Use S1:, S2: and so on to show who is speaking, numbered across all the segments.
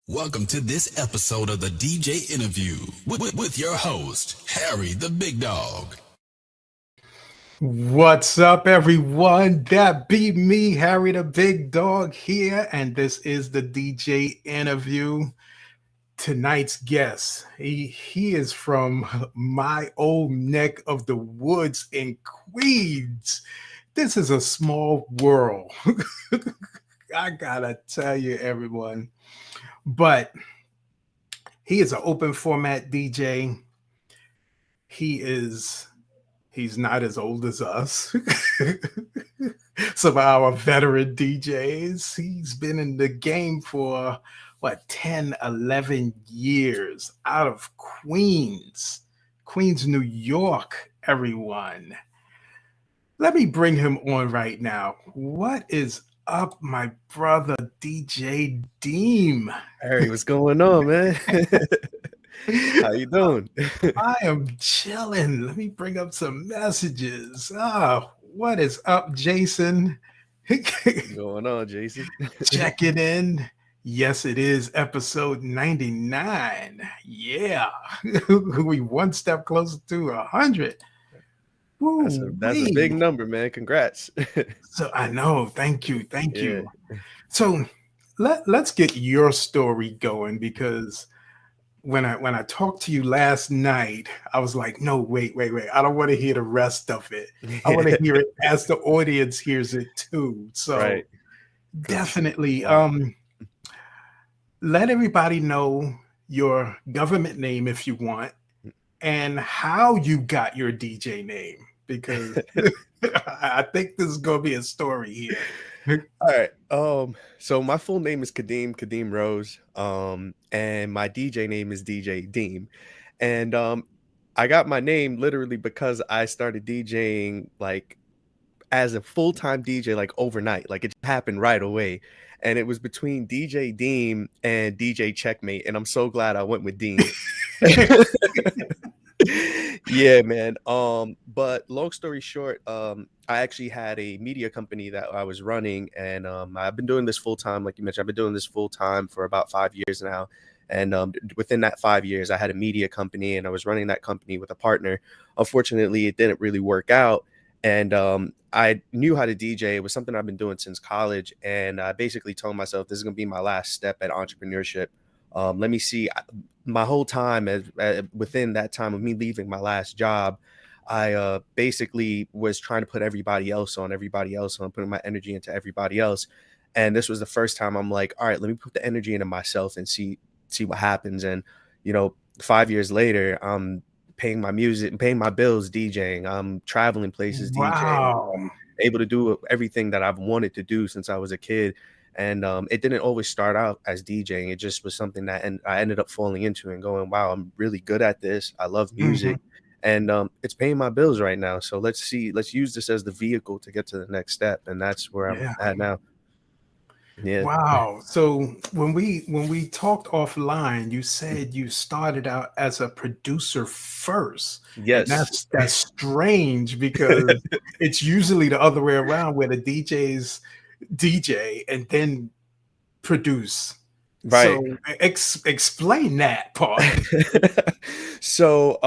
S1: Welcome to this episode of the DJ Interview with your host, Harry the Big Dog.
S2: What's up, everyone? That be me, Harry the Big Dog here, and this is the DJ Interview. Tonight's guest, he is from my old neck of the woods in Queens. This is a small world. I gotta tell you, everyone. But he is an open format DJ. He's not as old as us. Some of our veteran DJs. He's been in the game for 10, 11 years out of Queens, New York, everyone. Let me bring him on right now. What is up, my brother, DJ Deem?
S3: Harry, what's going on, man? How you doing?
S2: I am chilling. Let me bring up some messages. What is up, Jason?
S3: What's going on, Jason?
S2: Checking in. Yes, it is episode 99. Yeah. We one step closer to 100.
S3: That's a big number, man. Congrats.
S2: So I know. Thank you. So let's get your story going, because when I talked to you last night, I was like, no, wait. I don't want to hear the rest of it. I want to hear it as the audience hears it too. So right. Definitely let everybody know your government name if you want, and how you got your DJ name, because I think this is going to be a story here.
S3: All right. So my full name is Kadeem Rose. And my DJ name is DJ Deem. And I got my name literally because I started DJing like as a full-time DJ like overnight. Like it happened right away. And it was between DJ Deem and DJ Checkmate. And I'm so glad I went with Deem. Yeah, man. But long story short, I actually had a media company that I was running, and I've been doing this full time, like you mentioned. I've been doing this full time for about 5 years now. And within that 5 years, I had a media company, and I was running that company with a partner. Unfortunately, it didn't really work out. And I knew how to DJ. It was something I've been doing since college. And I basically told myself, this is going to be my last step at entrepreneurship. Let me see. My whole time within that time of me leaving my last job, I basically was trying to put everybody else on, putting my energy into everybody else. And this was the first time I'm like, all right, let me put the energy into myself and see what happens. And, 5 years later, I'm paying my music and paying my bills, DJing. I'm traveling places,
S2: wow.
S3: DJing. I'm able to do everything that I've wanted to do since I was a kid. And it didn't always start out as DJing. It just was something that I ended up falling into and going, wow, I'm really good at this. I love music. And it's paying my bills right now. So let's use this as the vehicle to get to the next step. And that's where I'm at now. Yeah.
S2: Wow. So when we talked offline, you said you started out as a producer first.
S3: Yes.
S2: And that's strange, because it's usually the other way around, where the DJs DJ and then produce.
S3: Right.
S2: So explain that part.
S3: So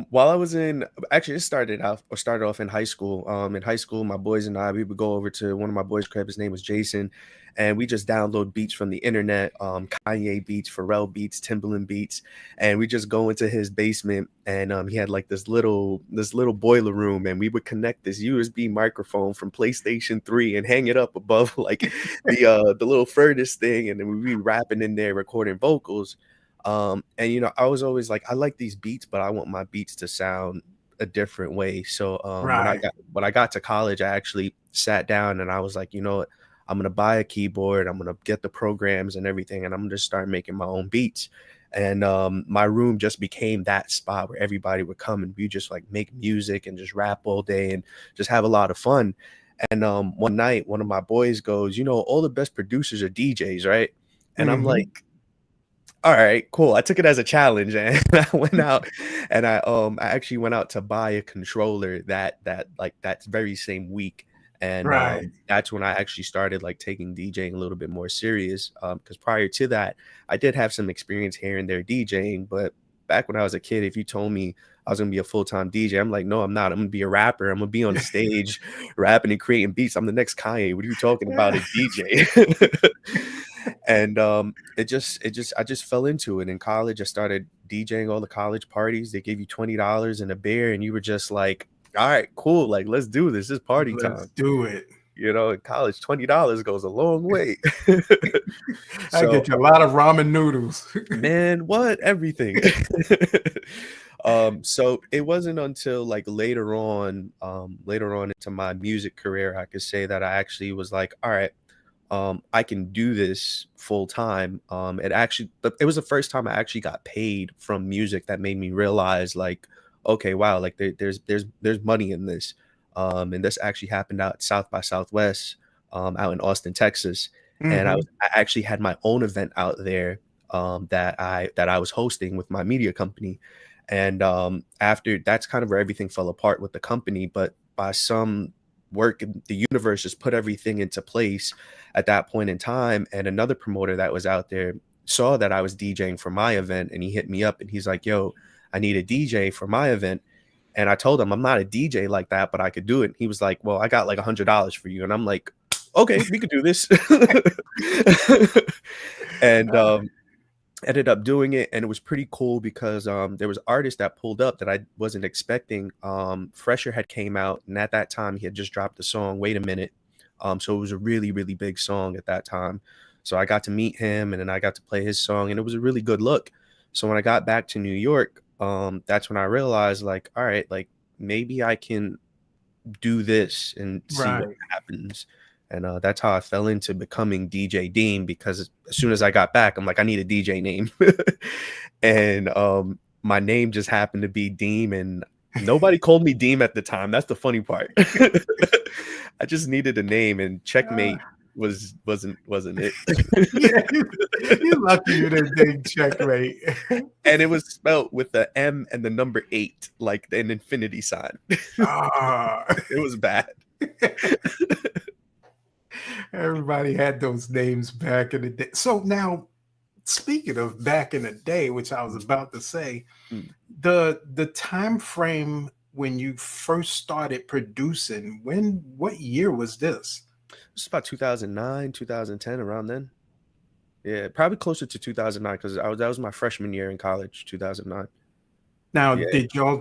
S3: while I was it started off in high school. In high school, my boys and I, we would go over to one of my boys' crib. His name was Jason. and we just download beats from the internet, Kanye beats, Pharrell beats, Timbaland beats, and we just go into his basement, and he had like this little boiler room, and we would connect this USB microphone from PlayStation 3 and hang it up above like the little furnace thing, and then we'd be rapping in there, recording vocals. And I was always like, I like these beats, but I want my beats to sound a different way. So
S2: Right.
S3: when I got to college, I actually sat down and I was like, you know what, I'm gonna buy a keyboard, I'm gonna get the programs and everything, and I'm gonna start making my own beats. And my room just became that spot where everybody would come and we just like make music and just rap all day and just have a lot of fun. And one night, one of my boys goes, all the best producers are DJs, right? And I'm like,
S2: Hmm.
S3: all right, cool. I took it as a challenge, and I went out and I actually went out to buy a controller that very same week. And
S2: Right.
S3: that's when I actually started like taking DJing a little bit more serious. Because prior to that, I did have some experience here and there DJing, but back when I was a kid, if you told me I was gonna be a full-time DJ, I'm like, no, I'm not. I'm gonna be a rapper. I'm gonna be on the stage rapping and creating beats. I'm the next Kanye. What are you talking about, a DJ? And I just fell into it. In college, I started DJing all the college parties. They gave you $20 and a beer, and you were just like, all right, cool, like let's do this. It's party
S2: Let's
S3: time.
S2: do it.
S3: In college, $20 goes a long way.
S2: I
S3: So
S2: get you a lot of ramen noodles.
S3: man, what? Everything. So it wasn't until like later on into my music career, I could say that I actually was like, all right, I can do this full time. But it was the first time I actually got paid from music that made me realize like, okay, wow, like there's money in this. And this actually happened out at South by Southwest, out in Austin, Texas. And
S2: Hmm.
S3: I actually had my own event out there, that I was hosting with my media company. And after that's kind of where everything fell apart with the company. But by some work, the universe just put everything into place at that point in time. And another promoter that was out there saw that I was DJing for my event, and he hit me up and he's like, yo, I need a DJ for my event. And I told him I'm not a DJ like that, but I could do it. He was like, well, I got like $100 for you. And I'm like, okay, we could do this. And ended up doing it, and it was pretty cool because there was artists that pulled up that I wasn't expecting. Fresher had came out, and at that time he had just dropped the song Wait a Minute. So it was a really, really big song at that time. So I got to meet him, and then I got to play his song, and it was a really good look. So when I got back to New York, that's when I realized like, all right, like maybe I can do this and see what
S2: Right.
S3: happens. And that's how I fell into becoming DJ Deem, because as soon as I got back, I'm like, I need a DJ name. And my name just happened to be Deem, and nobody called me Deem at the time. That's the funny part. I just needed a name, and
S2: Uh,
S3: Checkmate wasn't it.
S2: yeah, you lucky you didn't take checkmate.
S3: And it was spelled with the M and the number 8, like an infinity sign.
S2: Ah.
S3: It was bad.
S2: Everybody had those names back in the day. So now, speaking of back in the day, which I was about to say,
S3: Mm.
S2: the time frame when you first started producing, what year was this?
S3: It's about 2009, 2010, around then. Yeah, probably closer to 2009, because that was my freshman year in college, 2009.
S2: Now,
S3: Yeah,
S2: did you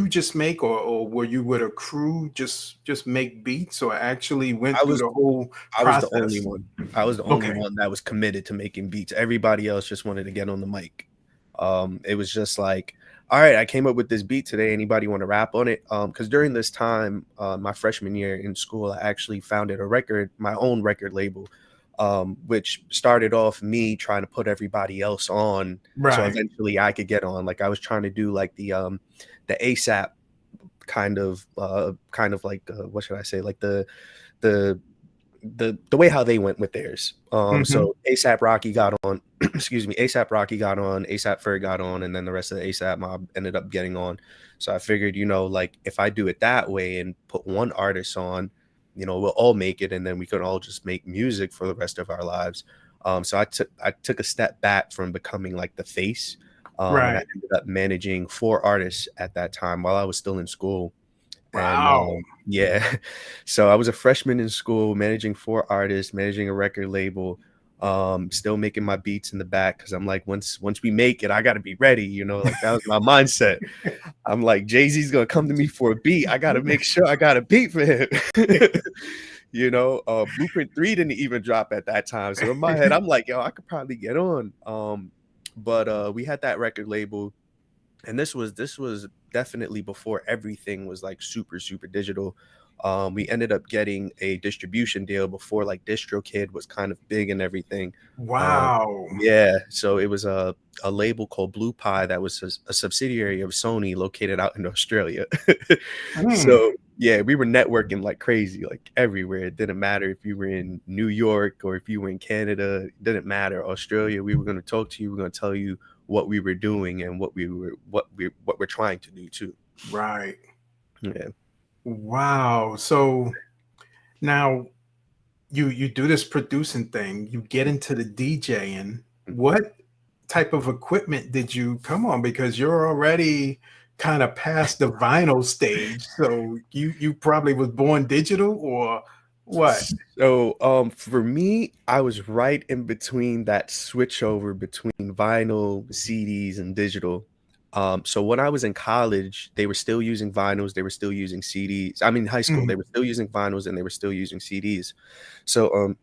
S2: just make, or were you with a crew just make beats, or actually went
S3: I
S2: through
S3: was
S2: the whole
S3: I was the only
S2: process?
S3: one. I was the only
S2: Okay.
S3: one that was committed to making beats. Everybody else just wanted to get on the mic. It was just like, all right, I came up with this beat today. Anybody want to rap on it? Because during this time, my freshman year in school, I actually founded my own record label, which started off me trying to put everybody else on, so
S2: Right.
S3: eventually I could get on. Like I was trying to do like the ASAP kind of like what should I say, like the the way how they went with theirs.
S2: Mhm.
S3: So ASAP Rocky got on, excuse me, ASAP Rocky got on, ASAP Ferg got on, and then the rest of the ASAP mob ended up getting on. So I figured, like if I do it that way and put one artist on, we'll all make it, and then we could all just make music for the rest of our lives. So I took a step back from becoming like the face, and I
S2: Right.
S3: ended up managing 4 artists at that time while I was still in school. And
S2: Wow.
S3: yeah, so I was a freshman in school, managing 4 artists, managing a record label, still making my beats in the back because I'm like, once we make it, I got to be ready. Like that was my mindset. I'm like, Jay-Z's gonna come to me for a beat. I gotta make sure I got a beat for him. Blueprint 3 didn't even drop at that time. So in my head, I'm like, yo, I could probably get on. But we had that record label, and this was definitely before everything was like super, super digital. We ended up getting a distribution deal before like DistroKid was kind of big and everything. Um,
S2: Wow.
S3: yeah, so it was a label called Blue Pie that was a subsidiary of Sony located out in Australia.
S2: Mm,
S3: So yeah, we were networking like crazy, like everywhere. It didn't matter if you were in New York or if you were in Canada, it didn't matter. Australia, we were going to talk to you, we're going to tell you what we were doing and what we're trying to do too.
S2: right.
S3: Yeah.
S2: Wow. So now you do this producing thing, you get into the DJing. What type of equipment did you come on? Because you're already kind of past the vinyl stage. So you probably was born digital or what?
S3: So for me, I was right in between that switch over between vinyl, CDs, and digital. So when I was in college, they were still using vinyls, they were still using CDs. I mean, high school, they
S2: Mhm.
S3: were still using vinyls and they were still using CDs. So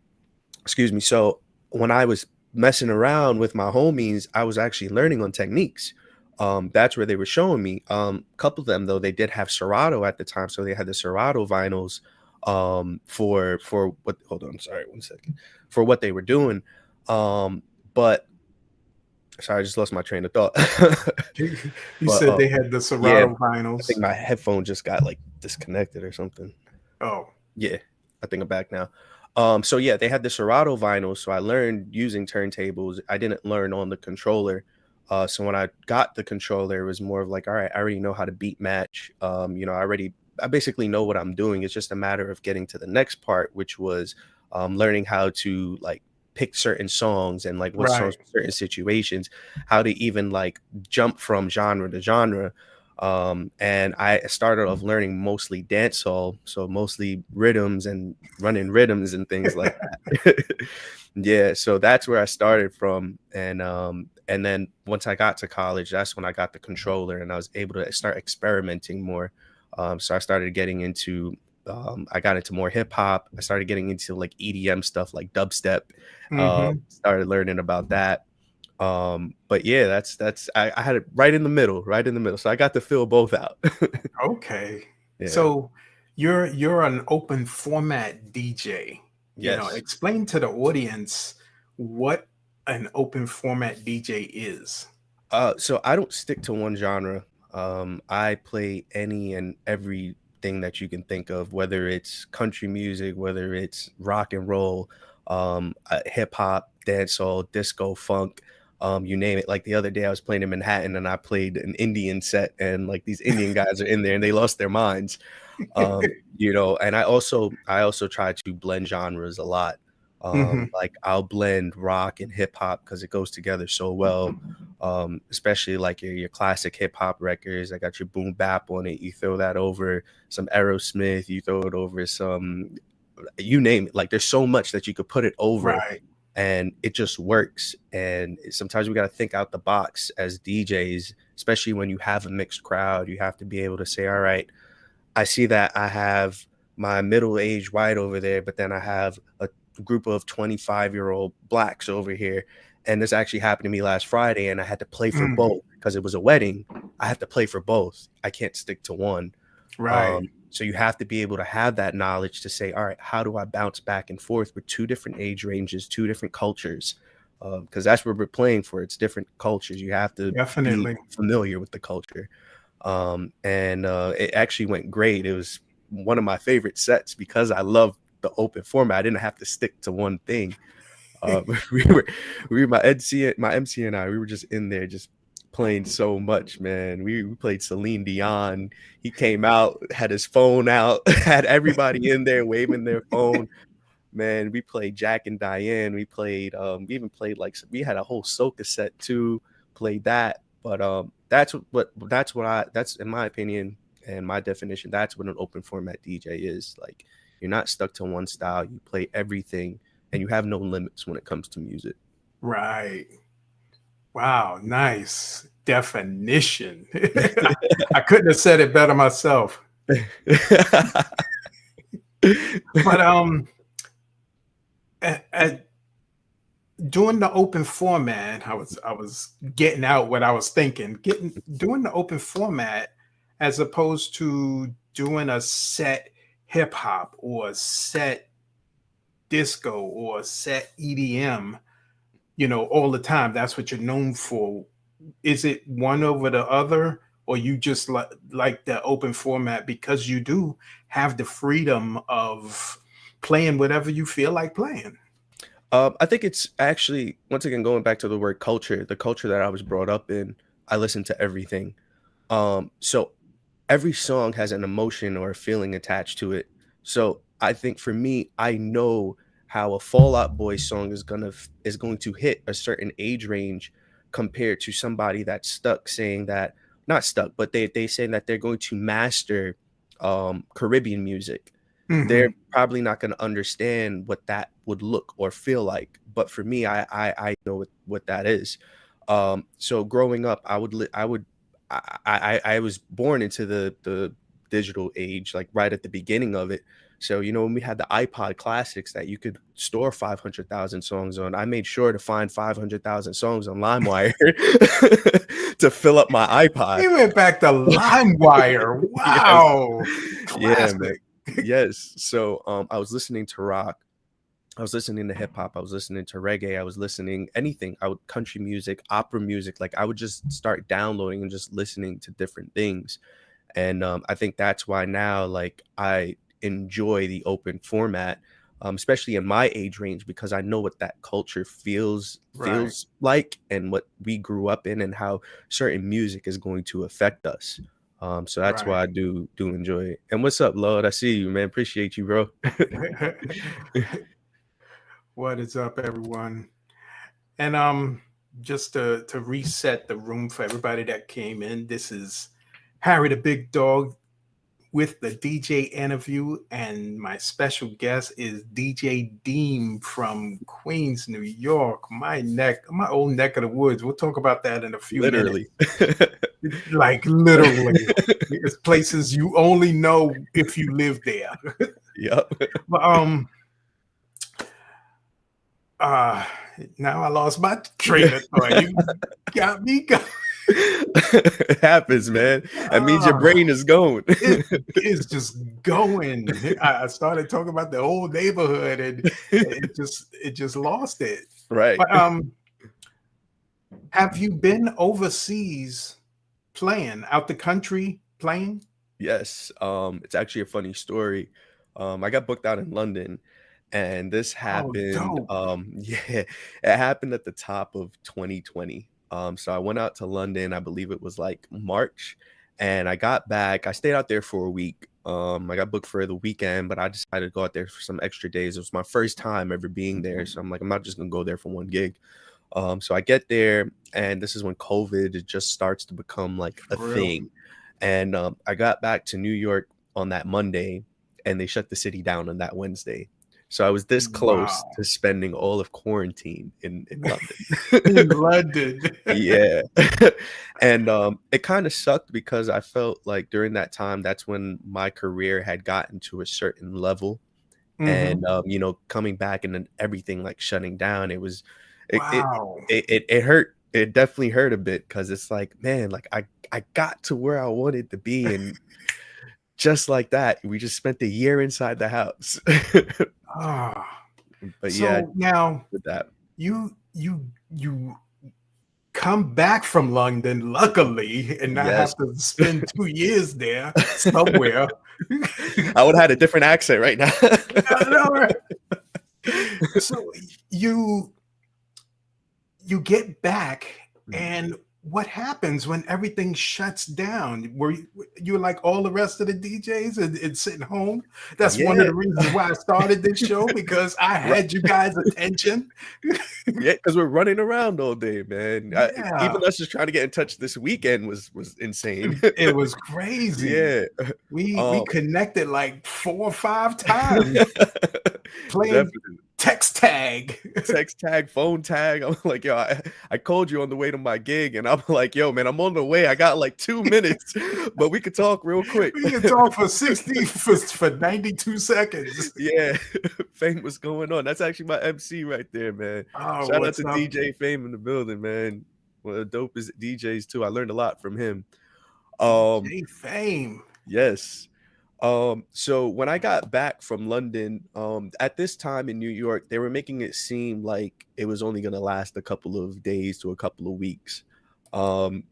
S3: excuse me. So when I was messing around with my homies, I was actually learning on techniques. That's where they were showing me. A couple of them though, they did have Serato at the time, so they had the Serato vinyls for what hold on, sorry, 1 second. For what they were doing. But sorry, I just lost my train of thought.
S2: You
S3: But
S2: said they had the
S3: yeah,
S2: Serato
S3: I think
S2: vinyls.
S3: my headphone just got like disconnected or something.
S2: Oh,
S3: Yeah, I think I'm back now. So yeah, they had the Serato vinyl, so I learned using turntables. I didn't learn on the controller. So when I got the controller, it was more of like, all right, I already know how to beat match. I basically know what I'm doing. It's just a matter of getting to the next part, which was learning how to like pick certain songs and like what
S2: right.
S3: songs for certain situations, how to even like jump from genre to genre. And I started off learning mostly dancehall, so mostly rhythms and running rhythms and things like that. Yeah, so that's where I started from, and then once I got to college, that's when I got the controller and I was able to start experimenting more. So I started getting into I got into more hip hop. I started getting into like EDM stuff like dubstep.
S2: Hmm.
S3: Started learning about that. But yeah, I had it right in the middle, right in the middle. So I got to fill both out.
S2: Okay.
S3: Yeah.
S2: So you're an open format DJ.
S3: Yes.
S2: Explain to the audience what an open format DJ is.
S3: So I don't stick to one genre. I play any and everything that you can think of, whether it's country music, whether it's rock and roll, hip hop, dancehall, disco, funk, you name it. Like the other day, I was playing in Manhattan and I played an Indian set, and like these Indian guys are in there and they lost their minds. And I also try to blend genres a lot.
S2: Hmm.
S3: Like I'll blend rock and hip hop because it goes together so well. Especially like your classic hip hop records. I got your boom bap on it. You throw that over some Aerosmith, you throw it over some, you name it. Like there's so much that you could put it over
S2: Right.
S3: and it just works. And sometimes we got to think out the box as DJs, especially when you have a mixed crowd. You have to be able to say, all right, I see that I have my middle-aged white over there, but then I have a group of 25-year-old blacks over here. And this actually happened to me last Friday, and I had to play for
S2: Mm,
S3: both because it was a wedding. I have to play for both. I can't stick to one.
S2: right.
S3: So you have to be able to have that knowledge to say, all right, how do I bounce back and forth with two different age ranges, two different cultures? Because that's what we're playing for. It's different cultures. You have to be
S2: Definitely.
S3: familiar with the culture. And it actually went great. It was one of my favorite sets because I love the open format. I didn't have to stick to one thing. Uh, we were, my MC and I, we were just in there just playing so much, man. We played Celine Dion. He came out, had his phone out, had everybody in there waving their phone. Man, we played Jack and Diane. We even played like we had a whole soca set too. Played that, but that's in my opinion And my definition, that's what an open format DJ is. Like, you're not stuck to one style. You play everything, and you have no limits when it comes to music.
S2: Right. Wow, nice definition. I couldn't have said it better myself. But doing the open format, I was getting out what I was thinking. Doing the open format as opposed to doing a set hip hop or a set disco or a set EDM, all the time. That's what you're known for. Is it one over the other, or you just like the open format because you do have the freedom of playing whatever you feel like playing?
S3: I think it's actually, once again, going back to the word culture, the culture that I was brought up in, I listen to everything. So every song has an emotion or a feeling attached to it. So I think for me, I know how a Fall Out Boy song is going to hit a certain age range compared to somebody that's stuck saying that, not stuck, but they saying that they're going to master Caribbean music. They're probably not going to understand what that would look or feel like. But for me, I know what that is. So growing up, I was born into the digital age, like right at the beginning of it. So, when we had the iPod classics that you could store 500,000 songs on, I made sure to find 500,000 songs on LimeWire to fill up my iPod.
S2: You went back to LimeWire. Wow.
S3: Yes. Yeah, man. Yes. So I was listening to rock. I was listening to hip hop. I was listening to reggae. I was listening anything. Country music, opera music. Like, I would just start downloading and just listening to different things. And I think that's why now, like, I enjoy the open format, especially in my age range, because I know what that culture feels like, and what we grew up in, and how certain music is going to affect us. So that's why I do enjoy it. And what's up, Lord? I see you, man. Appreciate you, bro.
S2: What is up, everyone? And just to reset the room for everybody that came in, this is Harry the Big Dog with the DJ interview, and my special guest is DJ Deem from Queens, New York, my old neck of the woods. We'll talk about that in a few minutes. Like, literally. It's places you only know if you live there.
S3: Yep.
S2: But now I lost my train of thought. You got me going.
S3: It happens, man. That means your brain is going.
S2: It's just going. I started talking about the whole neighborhood, and it just lost it.
S3: Right.
S2: But have you been overseas playing, out the country playing?
S3: Yes. It's actually a funny story. I got booked out in London, and this happened. It happened at the top of 2020. So I went out to London, I believe it was like March, and I got back. I stayed out there for a week. I got booked for the weekend, but I decided to go out there for some extra days. It was my first time ever being there. So I'm like, I'm not just gonna go there for one gig. So I get there, and this is when COVID just starts to become like a thing. And I got back to New York on that Monday, and they shut the city down on that Wednesday. So I was this close to spending all of quarantine in London.
S2: In London.
S3: Yeah. And it kind of sucked, because I felt like during that time, that's when my career had gotten to a certain level. And coming back and then everything like shutting down, it hurt. It definitely hurt a bit, because it's like, man, like I got to where I wanted to be, and just like that, we just spent a year inside the house. But
S2: so
S3: yeah,
S2: now
S3: with that,
S2: you come back from London, luckily, and not have to spend 2 years there somewhere.
S3: I would have had a different accent right now.
S2: So you get back, and what happens when everything shuts down? Were you like all the rest of the DJs and sitting home? That's one of
S3: Yeah.
S2: the reasons why I started this show, because I
S3: Right.
S2: had you guys' attention.
S3: Yeah, because we're running around all day, man.
S2: Yeah,
S3: Even us just trying to get in touch this weekend was insane.
S2: it was crazy.
S3: Yeah.
S2: We
S3: Um,
S2: connected like 4 or 5 times playing
S3: definitely.
S2: text tag.
S3: Text tag, phone tag. I'm like, yo, I called you on the way to my gig, and I'm like, yo, man, I'm on the way. I got like 2 minutes, but we could talk real quick.
S2: We can talk for 60 for 92 secones.
S3: Yeah, Fame was going on. That's actually my MC right there, man.
S2: Oh,
S3: Shout out
S2: what's
S3: to
S2: up?
S3: DJ Fame in the building, man. One of the dopest DJs too. I learned a lot from him. Um,
S2: DJ Fame.
S3: yes. So when I got back from London, at this time in New York, they were making it seem like it was only gonna last a couple of days to a couple of weeks. And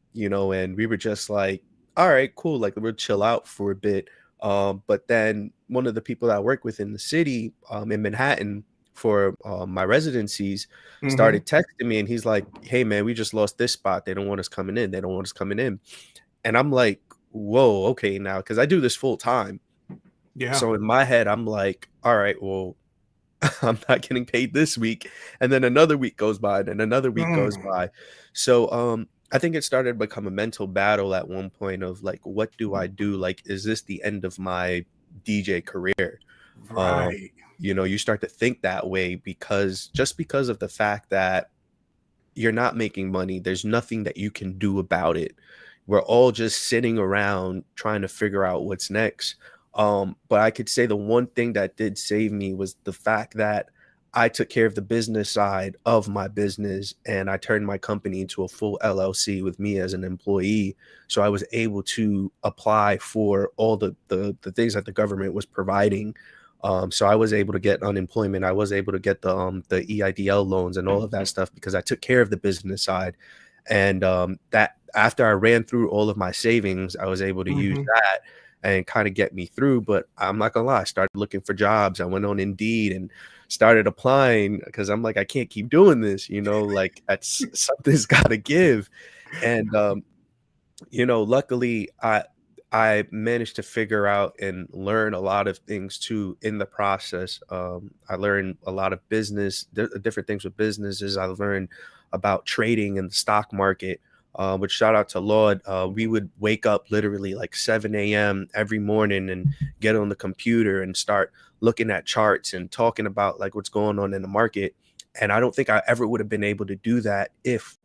S3: we were just like, all right, cool, like we'll chill out for a bit. But then one of the people that I work with in the city, in Manhattan for my residencies,
S2: Mhm.
S3: started texting me, and he's like, hey man, we just lost this spot. They don't want us coming in. They don't want us coming in. And I'm like, whoa, okay, now, because I do this full time.
S2: Yeah.
S3: So in my head, I'm like, all right, well, I'm not getting paid this week. And then another week goes by, and then another week goes
S2: Mm,
S3: by. So I think it started to become a mental battle at one point of like, what do I do? Like, is this the end of my DJ career? Um,
S2: right.
S3: you start to think that way because of the fact that you're not making money. There's nothing that you can do about it. We're all just sitting around trying to figure out what's next. But I could say the one thing that did save me was the fact that I took care of the business side of my business, and I turned my company into a full LLC with me as an employee. So I was able to apply for all the things that the government was providing. So I was able to get unemployment. I was able to get the EIDL loans and all of that stuff because I took care of the business side. And that after I ran through all of my savings, I was able to use
S2: Mhm.
S3: that and kind of get me through. But I'm not gonna lie, I started looking for jobs. I went on Indeed and started applying because I'm like, I can't keep doing this, like that's something's gotta give. And luckily I managed to figure out and learn a lot of things too in the process. I learned a lot of different things with businesses. I learned about trading in the stock market, which shout out to Lord. We would wake up literally like 7 a.m. every morning and get on the computer and start looking at charts and talking about like what's going on in the market. And I don't think I ever would have been able to do that if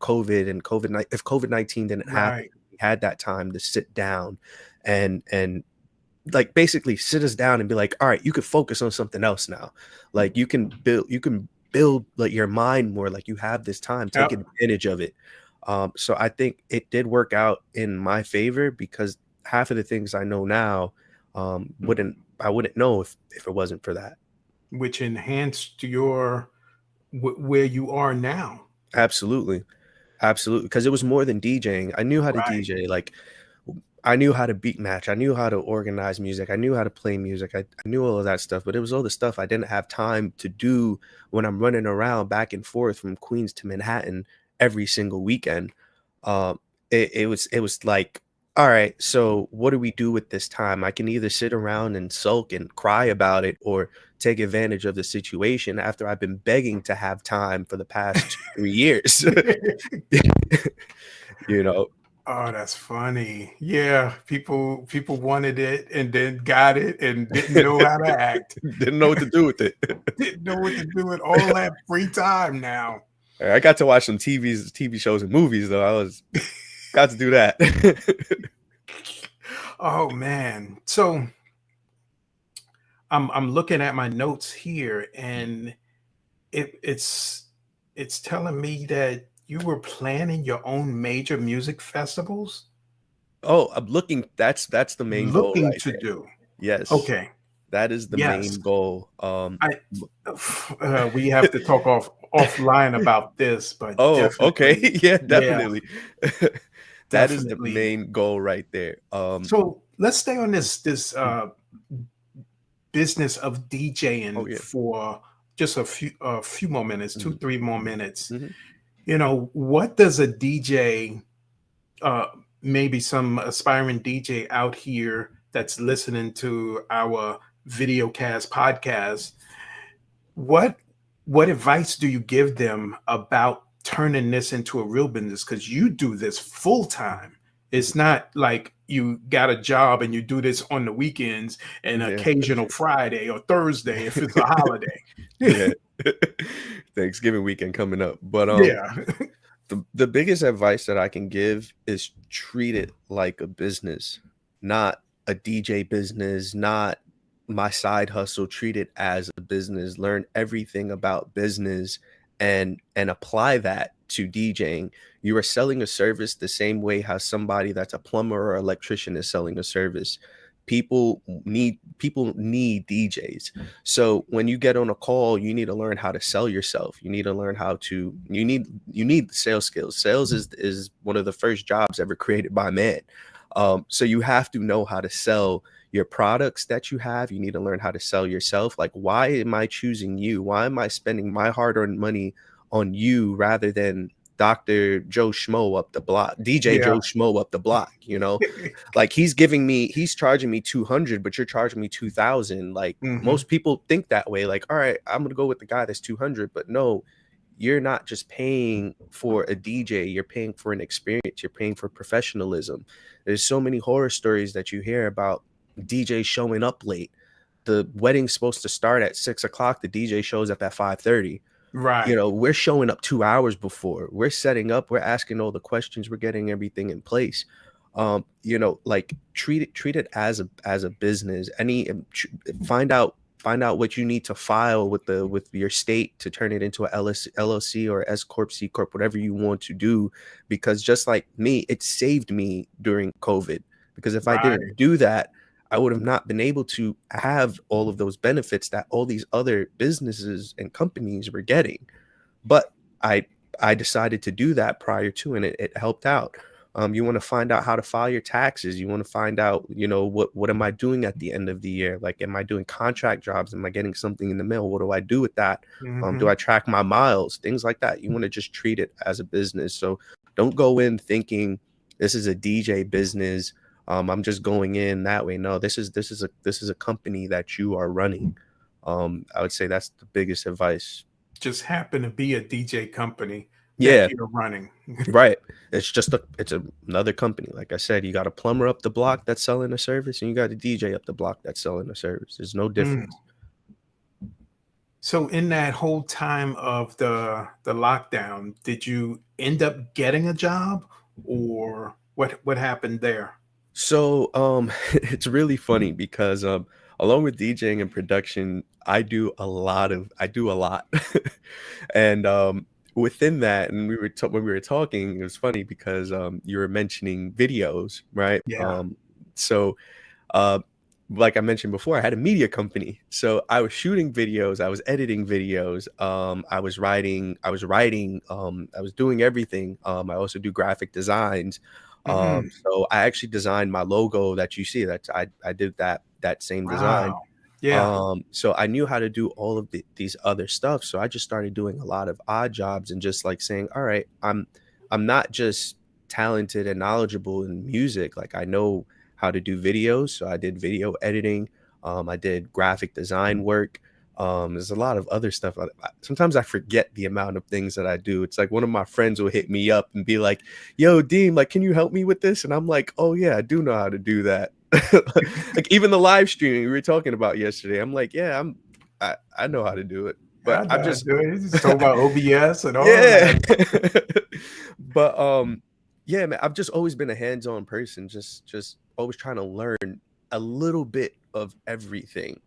S3: COVID-19 didn't happen.
S2: Right.
S3: We had that time to sit down and like basically sit us down and be like, all right, you could focus on something else now. Like you can build like your mind more, like you have this time, take
S2: Yep.
S3: advantage of it. So I think it did work out in my favor because half of the things I know now I wouldn't know if it wasn't for that.
S2: Which enhanced your where you are now.
S3: Absolutely. Absolutely, because it was more than DJing. I knew how to
S2: Right.
S3: DJ, like, I knew how to beat match, I knew how to organize music, I knew how to play music, I knew all of that stuff, but it was all the stuff I didn't have time to do when I'm running around back and forth from Queens to Manhattan every single weekend. Um, it was like, "All right, so what do we do with this time? I can either sit around and sulk and cry about it or take advantage of the situation after I've been begging to have time for the past 2, 3 years." You know?
S2: Oh, that's funny. Yeah, people wanted it and then got it and didn't know how to act.
S3: Didn't know what to do with it.
S2: Didn't know what to do with all that free time now.
S3: I got to watch some TV shows and movies though. I was got to do that.
S2: Oh man. So I'm looking at my notes here, and it's telling me that you were planning your own major music festivals.
S3: Oh, I'm looking that's the main goal
S2: Looking
S3: right
S2: to
S3: there.
S2: do.
S3: Yes,
S2: Okay.
S3: that is the
S2: Yes.
S3: main goal.
S2: I we have to talk offline about this, but
S3: Oh,
S2: definitely.
S3: okay. Yeah,
S2: Yeah,
S3: definitely. That is the
S2: definitely.
S3: main goal right there.
S2: So let's stay on this business of
S3: Oh
S2: DJing
S3: yeah.
S2: for just a few more minutes, two,
S3: Mhm,
S2: 3 more minutes.
S3: mhm.
S2: What does a DJ, uh, maybe some aspiring DJ out here that's listening to our video cast podcast, what what advice do you give them about turning this into a real business? Because you do this full time. It's not like you got a job and you do this on the weekends and
S3: Yeah.
S2: occasional Friday or Thursday if it's a holiday.
S3: Yeah. Thanksgiving weekend coming up. But
S2: Yeah.
S3: the biggest advice that I can give is treat it like a business, not a DJ business, not my side hustle. Treat it as a business. Learn everything about business and apply that to DJing. You are selling a service the same way how somebody that's a plumber or electrician is selling a service. People need DJs. So when you get on a call, you need to learn how to sell yourself. You need to learn how to you need sales skills. Sales is one of the first jobs ever created by man. So you have to know how to sell your products that you have. You need to learn how to sell yourself. Like, why am I choosing you? Why am I spending my hard-earned money on you rather than Dr. Joe Schmo up the block, DJ
S2: Yeah.
S3: Joe Schmo up the block, like he's charging me 200, but you're charging me 2,000. Like
S2: Mhm.
S3: most people think that way. Like, all right, I'm going to go with the guy that's 200, but no, you're not just paying for a DJ, you're paying for an experience, you're paying for professionalism. There's so many horror stories that you hear about DJs showing up late. The wedding's supposed to start at 6 o'clock. The DJ shows up at 5:30.
S2: Right.
S3: We're showing up 2 hours before. We're setting up, we're asking all the questions, we're getting everything in place. Like treat it as a business. Find out what you need to file with your state to turn it into a LLC or S corp, C corp, whatever you want to do, because just like me, it saved me during COVID, because if I
S2: Right.
S3: didn't do that, I would have not been able to have all of those benefits that all these other businesses and companies were getting. But I decided to do that prior to, and it helped out. You want to find out how to file your taxes. You want to find out, what am I doing at the end of the year? Like, am I doing contract jobs? Am I getting something in the mail? What do I do with that? Do
S2: Mhm.
S3: I track my miles? Things like that. You want to just treat it as a business. So don't go in thinking this is a DJ business. I'm just going in that way. No, this is a company that you are running. I would say that's the biggest advice.
S2: Just happen to be a DJ company that
S3: Yeah,
S2: you're running.
S3: right. It's another company. Like I said, you got a plumber up the block that's selling a service, and you got a DJ up the block that's selling a service. There's no
S2: Mm.
S3: difference.
S2: So in that whole time of the lockdown, did you end up getting a job, or what happened there?
S3: So it's really funny because along with DJing and production, I do a lot. And within that, and when we were talking, it was funny because you were mentioning videos, right?
S2: Yeah.
S3: So uh like I mentioned before, I had a media company. So I was shooting videos, I was editing videos, I was doing everything. I also do graphic designs.
S2: Mm.
S3: So I actually designed my logo that you see. That I did that same design.
S2: Wow. Yeah.
S3: So I knew how to do all of these other stuff. So I just started doing a lot of odd jobs and just like saying, all right, I'm not just talented and knowledgeable in music. Like, I know how to do videos. So I did video editing. I did graphic design work. There's a lot of other stuff. Sometimes I forget the amount of things that I do. It's like one of my friends will hit me up and be like, yo, Deem, like, can you help me with this? And I'm like, oh yeah, I do know how to do that. Like, even the live streaming we were talking about yesterday, I'm like, yeah, I know how to do it. But
S2: I
S3: I'm
S2: know how to
S3: just
S2: do it. Just talk about OBS and all
S3: yeah.
S2: that.
S3: But yeah, man, I've just always been a hands-on person, just always trying to learn a little bit of everything.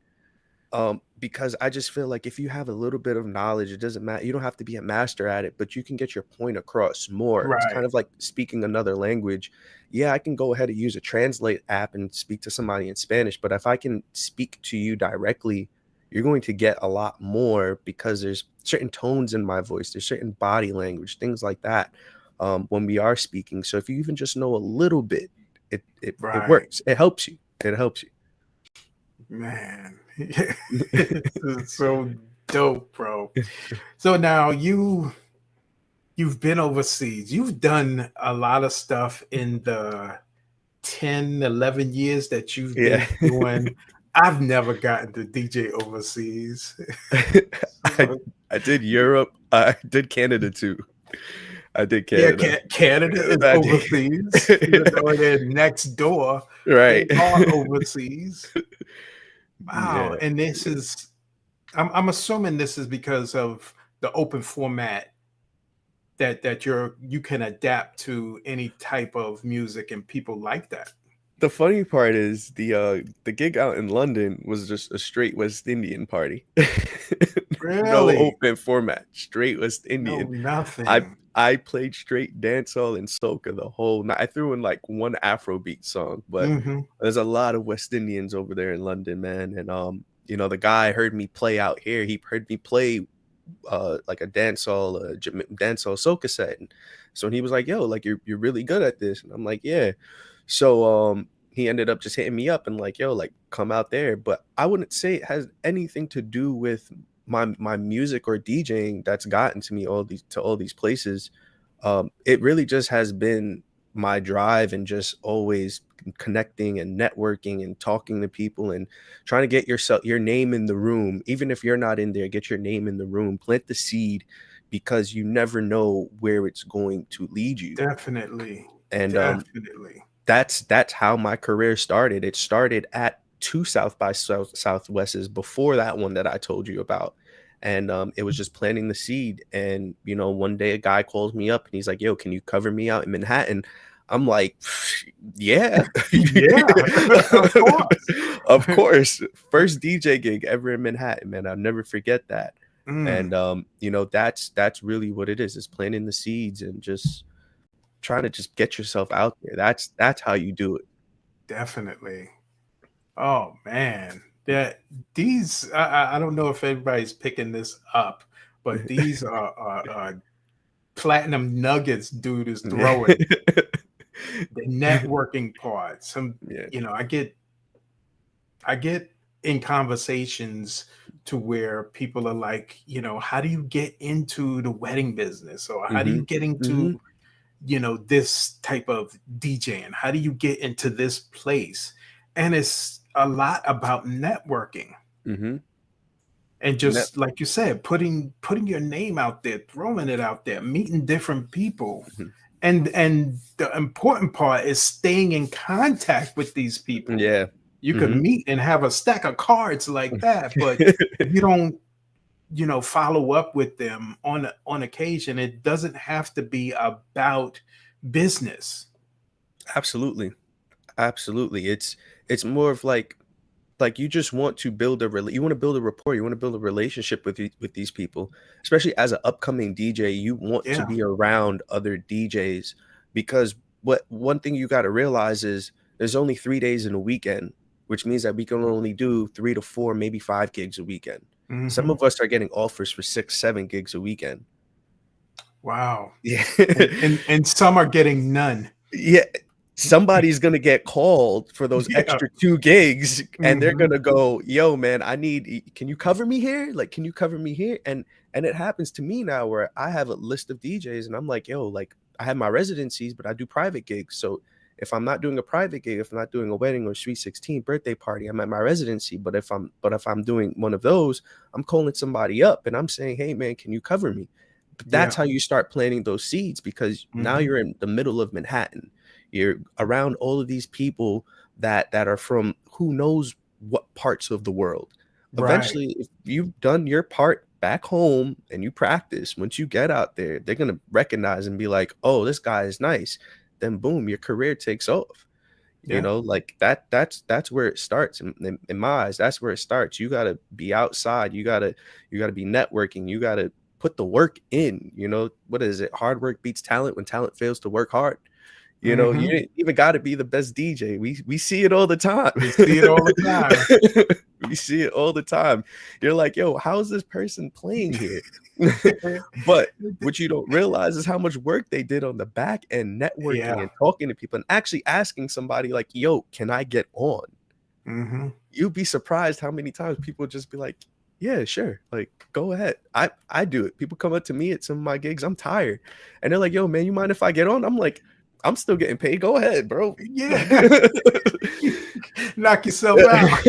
S3: Because I just feel like if you have a little bit of knowledge, it doesn't matter. You don't have to be a master at it, but you can get your point across more. It's
S2: Right.
S3: kind of like speaking another language. Yeah, I can go ahead and use a translate app and speak to somebody in Spanish, but if I can speak to you directly, you're going to get a lot more because there's certain tones in my voice, there's certain body language, things like that, when we are speaking. So if you even just know a little bit, it
S2: Right.
S3: works. It helps you. It helps you.
S2: Man. This is so dope, bro. So now you've been overseas. You've done a lot of stuff in the 10, 11 years that you've
S3: Yeah.
S2: been doing. I've never gotten to DJ overseas.
S3: I I did Europe. I did Canada too. I did
S2: Yeah,
S3: Canada.
S2: Canada is
S3: I
S2: overseas, even
S3: did.
S2: though they're next door.
S3: Right.
S2: They are overseas. Wow.
S3: Yeah.
S2: And this is, I'm assuming this is because of the open format that you can adapt to any type of music and people like that.
S3: The funny part is the gig out in London was just a straight West Indian party. No
S2: Really?
S3: open format, straight West
S2: No,
S3: Indian. I
S2: nothing.
S3: I played straight dancehall and soca the whole night. I threw in like one Afrobeat song, but
S2: Hmm.
S3: there's a lot of West Indians over there in London, man. And the guy heard me play out here. He heard me play like a dancehall soca set. And so he was like, "Yo, like you're really good at this." And I'm like, "Yeah." So he ended up just hitting me up and like, "Yo, like come out there." But I wouldn't say it has anything to do with my music or DJing that's gotten to me all these places. It really just has been my drive and just always connecting and networking and talking to people and trying to get your name in the room. Even if you're not in there, get your name in the room, plant the seed, because you never know where it's going to lead you.
S2: Definitely.
S3: And
S2: Definitely.
S3: that's how my career started. It started at two Southwests before that one that I told you about. And it was just planting the seed. And one day a guy calls me up and he's like, "Yo, can you cover me out in Manhattan?" I'm like, "Yeah."
S2: Yeah, of course.
S3: Of course. First DJ gig ever in Manhattan, man. I'll never forget that.
S2: Mm,
S3: And that's really what it is planting the seeds and just trying to just get yourself out there. That's how you do it.
S2: definitely. Oh man, that these I don't know if everybody's picking this up, but these are platinum nuggets dude is throwing. The networking part.
S3: Yeah.
S2: I get in conversations to where people are like, how do you get into the wedding business? Or how do you
S3: Mhm.
S2: get into,
S3: Mhm.
S2: this type of DJing? How do you get into this place? And it's a lot about networking
S3: Mhm.
S2: and
S3: Net
S2: just like you said, putting your name out there, throwing it out there, meeting different people.
S3: Mhm.
S2: And the important part is staying in contact with these people.
S3: Yeah.
S2: You can
S3: Mhm.
S2: meet and have a stack of cards like that, but if you don't, follow up with them on occasion, it doesn't have to be about business.
S3: Absolutely. Absolutely. It's more of like you just want to you want to build a rapport, you want to build a relationship with these people, especially as an upcoming DJ. You want to
S2: Yeah.
S3: be around other DJs, because what one thing you got to realize is there's only 3 days in a weekend, which means that we can only do 3 to 4, maybe 5 gigs a weekend. Some
S2: Hmm.
S3: of us are getting offers for 6, 7 gigs a weekend.
S2: Wow.
S3: Yeah.
S2: And some are getting none.
S3: Yeah, somebody's gonna get called for those
S2: Yeah.
S3: extra 2 gigs, and they're
S2: Hmm.
S3: gonna go, "Yo, man, can you cover me here? Like, can you cover me here?" And it happens to me now where I have a list of DJs, and I'm like, "Yo, like, I have my residencies, but I do private gigs, so if I'm not doing a private gig, if I'm not doing a wedding or sweet 16 birthday party, I'm at my residency, but if I'm doing one of those, I'm calling somebody up, and I'm saying, 'Hey, man, can you cover me?'" But that's
S2: Yeah.
S3: how you start planting those seeds, because now
S2: Hmm.
S3: you're in the middle of Manhattan. You're around all of these people that are from who knows what parts of the world.
S2: Right.
S3: Eventually, if you've done your part back home and you practice, once you get out there, they're gonna recognize and be like, "Oh, this guy is nice." Then boom, your career takes off.
S2: Yeah.
S3: Like that's where it starts in my eyes. That's where it starts. You gotta be outside. You gotta be networking. You gotta put the work in. What is it? Hard work beats talent when talent fails to work hard. You
S2: Hmm.
S3: ain't even got to be the best DJ. We see it all the time.
S2: We see it all the time.
S3: We see it all the time. You're like, "Yo, how is this person playing here?" But what you don't realize is how much work they did on the back end, networking
S2: Yeah.
S3: and talking to people and actually asking somebody like, "Yo, can I get on?"
S2: Hmm.
S3: You'd be surprised how many times people just be like, Yeah, sure. Like, go ahead. I do it. People come up to me at some of my gigs. I'm tired, and they're like, "Yo, man, you mind if I get on?" I'm like, "I'm still getting paid. Go ahead, bro."
S2: Yeah. Knock yourself out.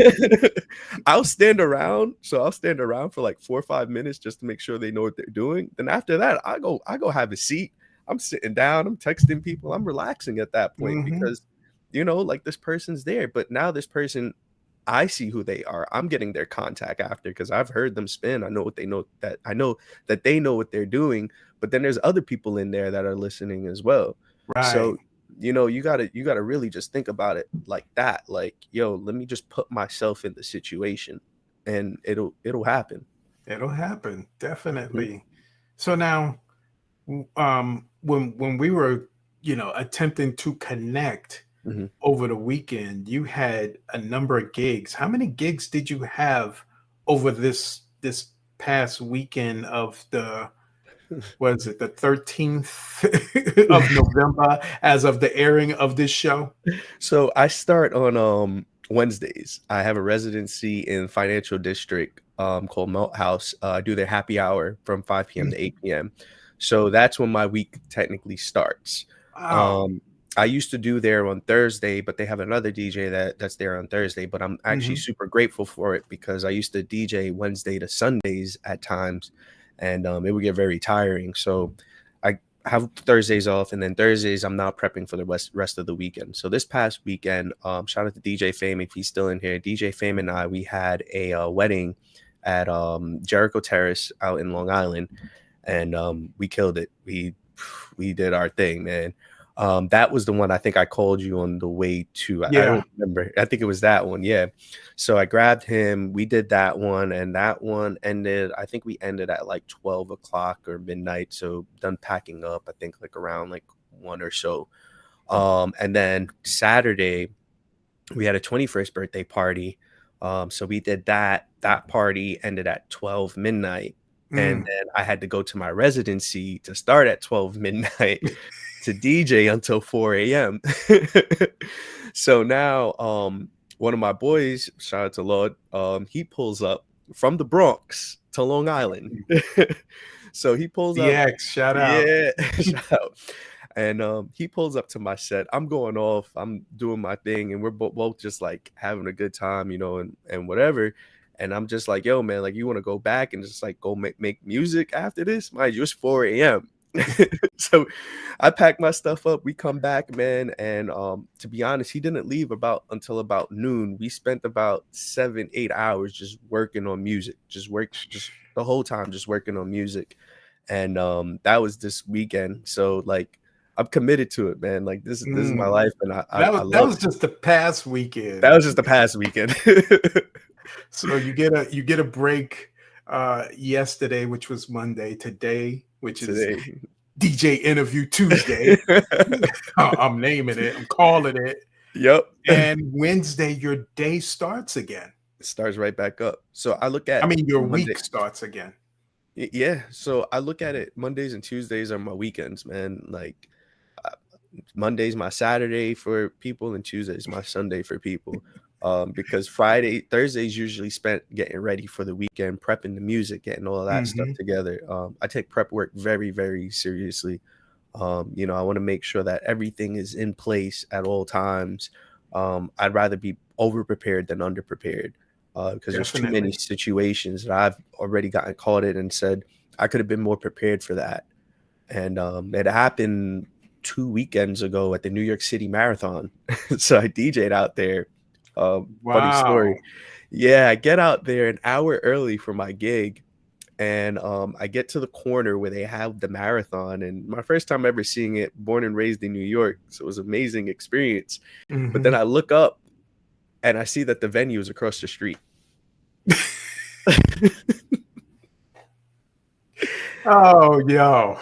S3: I'll stand around. So I'll stand around for like 4 or 5 minutes just to make sure they know what they're doing. Then after that, I go have a seat. I'm sitting down. I'm texting people. I'm relaxing at that point
S2: Hmm.
S3: because, like this person's there. But now this person, I see who they are. I'm getting their contact after because I've heard them spin. I know what they know that I know that they know what they're doing. But then there's other people in there that are listening as well.
S2: Right.
S3: So you gotta really just think about it like that. Like, yo, let me just put myself in the situation and it'll happen.
S2: It'll happen.
S3: Mhm,
S2: Definitely. So now, when we were, attempting to connect
S3: mhm.
S2: over the weekend, you had a number of gigs. How many gigs did you have over this past weekend of the what is it, the 13th of November as of the airing of this show?
S3: So I start on Wednesdays. I have a residency in financial district called Melt House. I do their happy hour from 5 p.m. to 8 p.m. So that's when my week technically starts.
S2: Wow.
S3: Um, I used to do there on Thursday, but they have another DJ that's there on Thursday. But I'm actually
S2: Hmm.
S3: super grateful for it because I used to DJ Wednesday to Sundays at times, and it would get very tiring. So I have Thursdays off, and then Thursdays I'm now prepping for the rest of the weekend. So this past weekend, shout out to DJ Fame if he's still in here. DJ Fame and I, we had a wedding at Jericho Terrace out in Long Island, and we killed it. We did our thing, man. That was the one I think I called you on the way to. I
S2: Yeah.
S3: don't remember. I think it was that one. Yeah. So I grabbed him. We did that one, and that one ended. I think we ended at like 12 o'clock or midnight. So done packing up. I think like around like one or so. And then Saturday we had a 21st birthday party. So we did that. That party ended at 12 midnight. And
S2: Mm.
S3: then I had to go to my residency to start at 12 midnight to DJ until 4 a.m. So now one of my boys, shout out to Lord, he pulls up from the Bronx to Long Island. So he pulls up,
S2: DX, shout out.
S3: yeah, shout out. And he pulls up to my set. I'm going off. I'm doing my thing, and we're both just like having a good time, and whatever. And I'm just like, yo, man, like, you want to go back and just like go make music after this? Mind you, it's 4 a.m. So I pack my stuff up. We come back, man, and to be honest, he didn't leave until about noon. We spent about 7, 8 hours just working on music, just the whole time, just working on music. And that was this weekend. So like I'm committed to it, man. Like this is my
S2: Mm.
S3: life, and I
S2: That
S3: love
S2: was
S3: it.
S2: just the past
S3: That
S2: weekend.
S3: was just the past weekend.
S2: So you get a break yesterday, which was Monday, today, which is
S3: Today.
S2: DJ Interview Tuesday. I'm naming it, I'm calling it.
S3: Yep.
S2: And Wednesday, your day starts again.
S3: It starts right back up. So I look
S2: I
S3: at
S2: mean, your
S3: Monday.
S2: week starts again.
S3: Yeah. So I look at it. Mondays and Tuesdays are my weekends, man. Like uh, Monday's my Saturday for people, and Tuesday's my Sunday for people. Because Thursday's usually spent getting ready for the weekend, prepping the music, getting all of that stuff
S2: Mhm.
S3: together. I take prep work very, very seriously. I want to make sure that everything is in place at all times. I'd rather be over prepared than under prepared because there's too many
S2: Definitely.
S3: situations that I've already gotten caught in and said I could have been more prepared for that. And it happened 2 weekends ago at the New York City Marathon. So I DJ'd out there. Funny
S2: Wow.
S3: story. Yeah, I get out there an hour early for my gig, and I get to the corner where they have the marathon, and my first time ever seeing it, born and raised in New York, so it was an amazing experience. But then
S2: Mhm.
S3: I look up and I see that the venue is across the street.
S2: Oh, yo.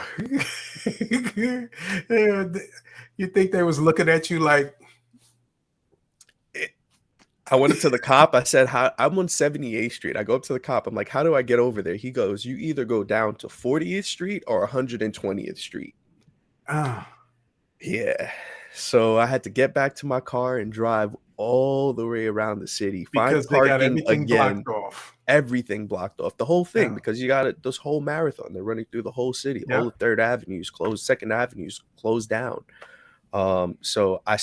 S2: Yeah, you think they was looking at you like,
S3: I went up to the cop. I said, "How?" I'm on 78th Street. I go up to the cop. I'm like, "How do I get over there?" He goes, "You either go down to 40th Street or 120th Street."
S2: ah,
S3: Yeah. So I had to get back to my car and drive all the way around the city, find
S2: Because they got
S3: parking
S2: everything
S3: again,
S2: blocked off.
S3: everything blocked off. The whole thing,
S2: Yeah.
S3: because you got this whole marathon. They're running through the whole city.
S2: Yeah.
S3: All the Third Avenues closed, Second Avenues closed down. So I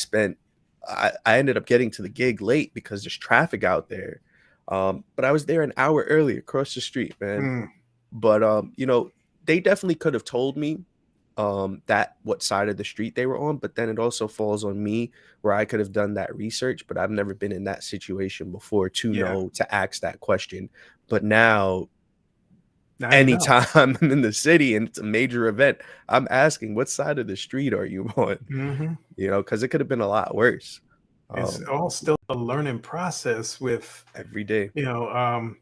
S3: ended up getting to the gig late because there's traffic out there. But I was there an hour early across the street, man.
S2: Mm.
S3: But you know, they definitely could have told me that what side of the street they were on, but then it also falls on me where I could have done that research, but I've never been in that situation before to
S2: Yeah.
S3: know to ask that question. But now
S2: Now you know.
S3: anytime I'm in the city and it's a major event, I'm asking, what side of the street are you on?
S2: Mhm.
S3: You know, because it could have been a lot worse.
S2: It's all still a learning process with,
S3: Every day.
S2: you know,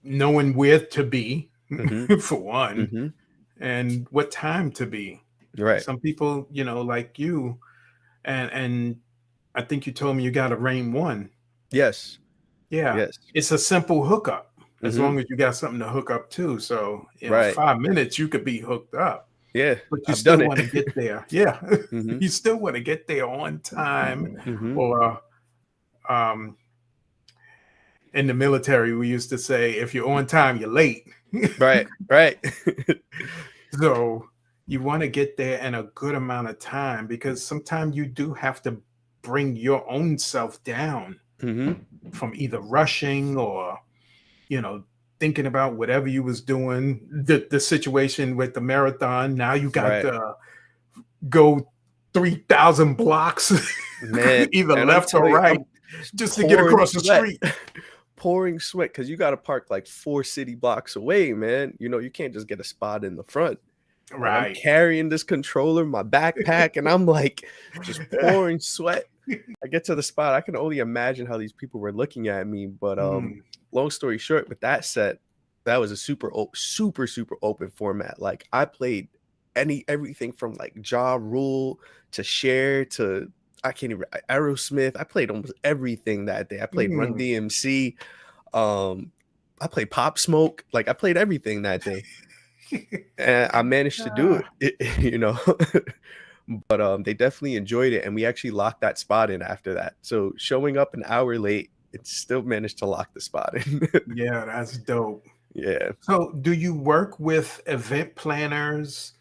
S2: knowing where to be,
S3: Mhm.
S2: for one,
S3: Mhm.
S2: and what time to be.
S3: Right.
S2: Some people, you know, like you, and I think you told me you got a Rain 1.
S3: Yes.
S2: Yeah.
S3: Yes.
S2: It's a simple hookup as
S3: Mhm.
S2: long as you got something to hook up to. So, you know,
S3: Right.
S2: 5 minutes you could be hooked up,
S3: Yeah.
S2: but you
S3: I've
S2: still
S3: done it.
S2: want to get there. Yeah.
S3: Mhm.
S2: You still want to get there on time,
S3: Mhm.
S2: or um in the military we used to say, if you're on time, you're late.
S3: Right. Right.
S2: So you want to get there in a good amount of time, because sometimes you do have to bring your own self down
S3: Mhm.
S2: from either rushing or, you know, thinking about whatever you was doing. The situation with the marathon, now you got
S3: Right.
S2: to go 3,000 blocks
S3: Man,
S2: either
S3: and I'm
S2: left or
S3: telling you,
S2: right
S3: I'm
S2: just to get
S3: pouring
S2: across the
S3: sweat.
S2: street.
S3: Pouring sweat because you got to park like 4 city blocks away, man. You know, you can't just get a spot in the front. And I'm
S2: Right.
S3: carrying this controller, my backpack, and I'm like just pouring sweat. I get to the spot. I can only imagine how these people were looking at me. But
S2: Mm.
S3: long story short, with that set, that was a super open format. Like I played everything from like Ja Rule to Cher to I can't even Aerosmith. I played almost everything that day. I played Run
S2: Mm.
S3: DMC. I played Pop Smoke. Like I played everything that day. And I managed to do
S2: Ah,
S3: it, you know. But they definitely enjoyed it, and we actually locked that spot in after that. So showing up an hour late, it still managed to lock the spot in.
S2: yeah, that's dope.
S3: Yeah.
S2: So, do you work with event planners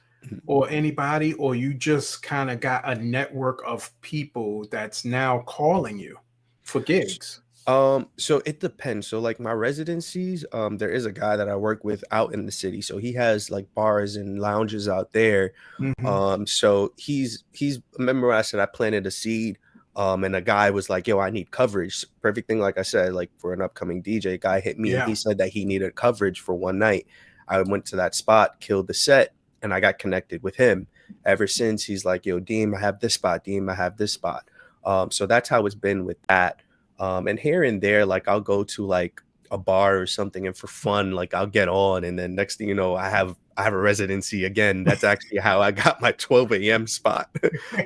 S2: or anybody, or you just kind of got a network of people that's now calling you for gigs?
S3: So it depends. So like my residencies, there is a guy that I work with out in the city. So he has like bars and lounges out there.
S2: Mhm.
S3: So he's remember I said I planted a seed. And a guy was like, yo, I need coverage. Perfect thing, like I said, like for an upcoming DJ, guy hit me and
S2: Yeah.
S3: he said that he needed coverage for one night. I went to that spot, killed the set, and I got connected with him. Ever since he's like, yo, Deem, I have this spot, Deem, I have this spot. So that's how it's been with that. And here and there, like I'll go to like a bar or something, and for fun, like I'll get on, and then next thing you know, I have a residency again. That's actually how I got my 12 a.m. spot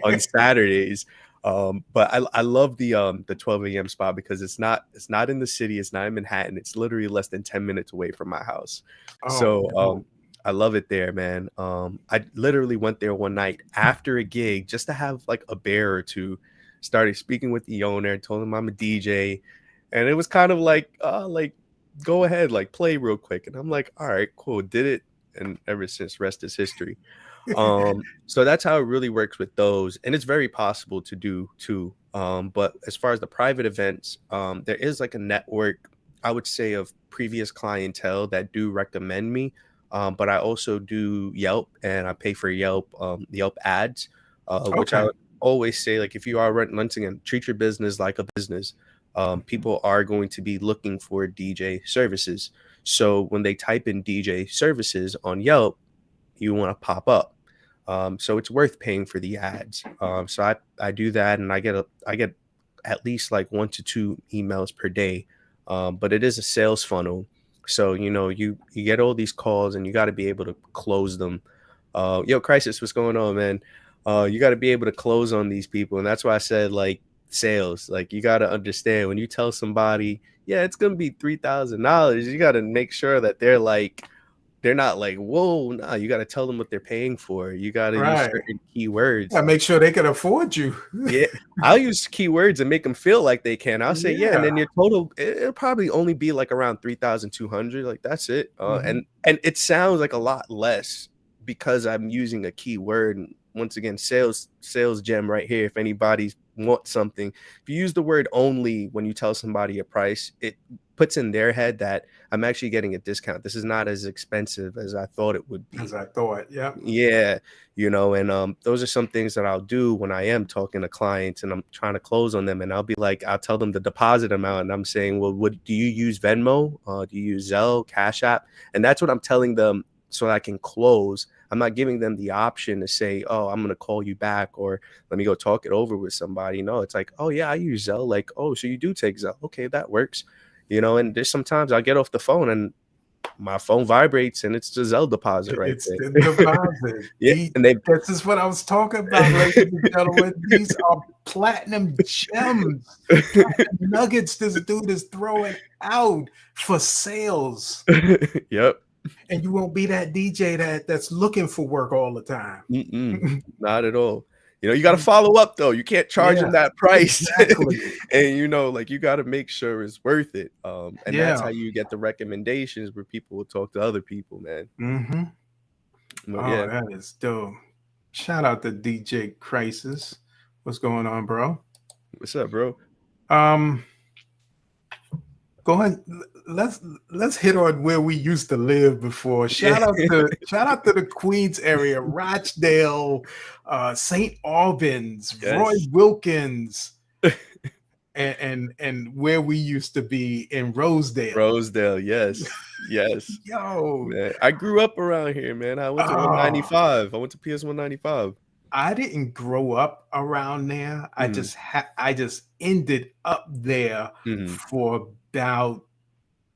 S3: on Saturdays. But I love the 12 a.m. spot because it's not in the city, it's not in Manhattan, it's literally less than 10 minutes away from my house.
S2: Oh,
S3: So
S2: dope.
S3: I love it there, man. I literally went there one night after a gig just to have like a beer or two. Started speaking with the owner, told him I'm a DJ, and it was kind of like go ahead, like play real quick. And I'm like, all right, cool, did it. And ever since, rest is history. So that's how it really works with those, and it's very possible to do too. But as far as the private events, there is like a network, I would say, of previous clientele that do recommend me. But I also do Yelp, and I pay for Yelp ads, which I
S2: Okay.
S3: would always say, like, if you are renting and treat your business like a business, people are going to be looking for DJ services. So when they type in DJ services on Yelp, you want to pop up. So it's worth paying for the ads. So I do that, and I get at least like 1 to 2 emails per day. But it is a sales funnel, so you know you get all these calls, and you got to be able to close them. Yo, Crisis, what's going on, man? You got to be able to close on these people, and that's why I said like sales. Like you got to understand when you tell somebody, yeah, it's gonna be $3,000. You got to make sure that they're like, they're not like, whoa, nah, you got to tell them what they're paying for. You got to use
S2: Right.
S3: certain keywords.
S2: I make sure they can afford you.
S3: Yeah, I'll use keywords and make them feel like they can. I'll say, yeah, and
S2: Yeah.
S3: then your total, it'll probably only be like around 3,200. Like that's it. And it sounds like a lot less because I'm using a keyword. And once again, sales gem right here. If anybody wants something, if you use the word only when you tell somebody a price, it puts in their head that I'm actually getting a discount. This is not as expensive as I thought it would be.
S2: As I thought, yeah.
S3: Yeah, and those are some things that I'll do when I am talking to clients and I'm trying to close on them, and I'll be like, I'll tell them the deposit amount, and I'm saying, well, what do you use Venmo? Do you use Zelle, Cash App? And that's what I'm telling them so I can close. I'm not giving them the option to say, oh, I'm gonna call you back or let me go talk it over with somebody. No, it's like, oh yeah, I use Zelle. Like, oh, so you do take Zelle? Okay, that works. And there's sometimes I get off the phone and my phone vibrates and it's the Zelle deposit right
S2: It's
S3: there.
S2: the deposit.
S3: Yeah,
S2: This is what I was talking about, ladies and gentlemen. These are platinum gems, platinum nuggets this dude is throwing out for sales.
S3: Yep.
S2: And you won't be that DJ that's looking for work all the time.
S3: Not at all. You got to follow up though. You can't charge them that price.
S2: Exactly.
S3: And you got to make sure it's worth it. And that's how you get the recommendations where people will talk to other people, man.
S2: Yeah. That is dope. Shout out to DJ Crisis. What's going on, bro?
S3: What's up, bro?
S2: Go ahead. Let's hit on where we used to live before. Shout out to the Queens area, Rochdale, St. Albans, yes. Roy Wilkins, and where we used to be in Rosedale.
S3: Rosedale, yes.
S2: Yo,
S3: man, I grew up around here, man. I went to 195. I went to PS 195.
S2: I didn't grow up around there. I just ended up there for about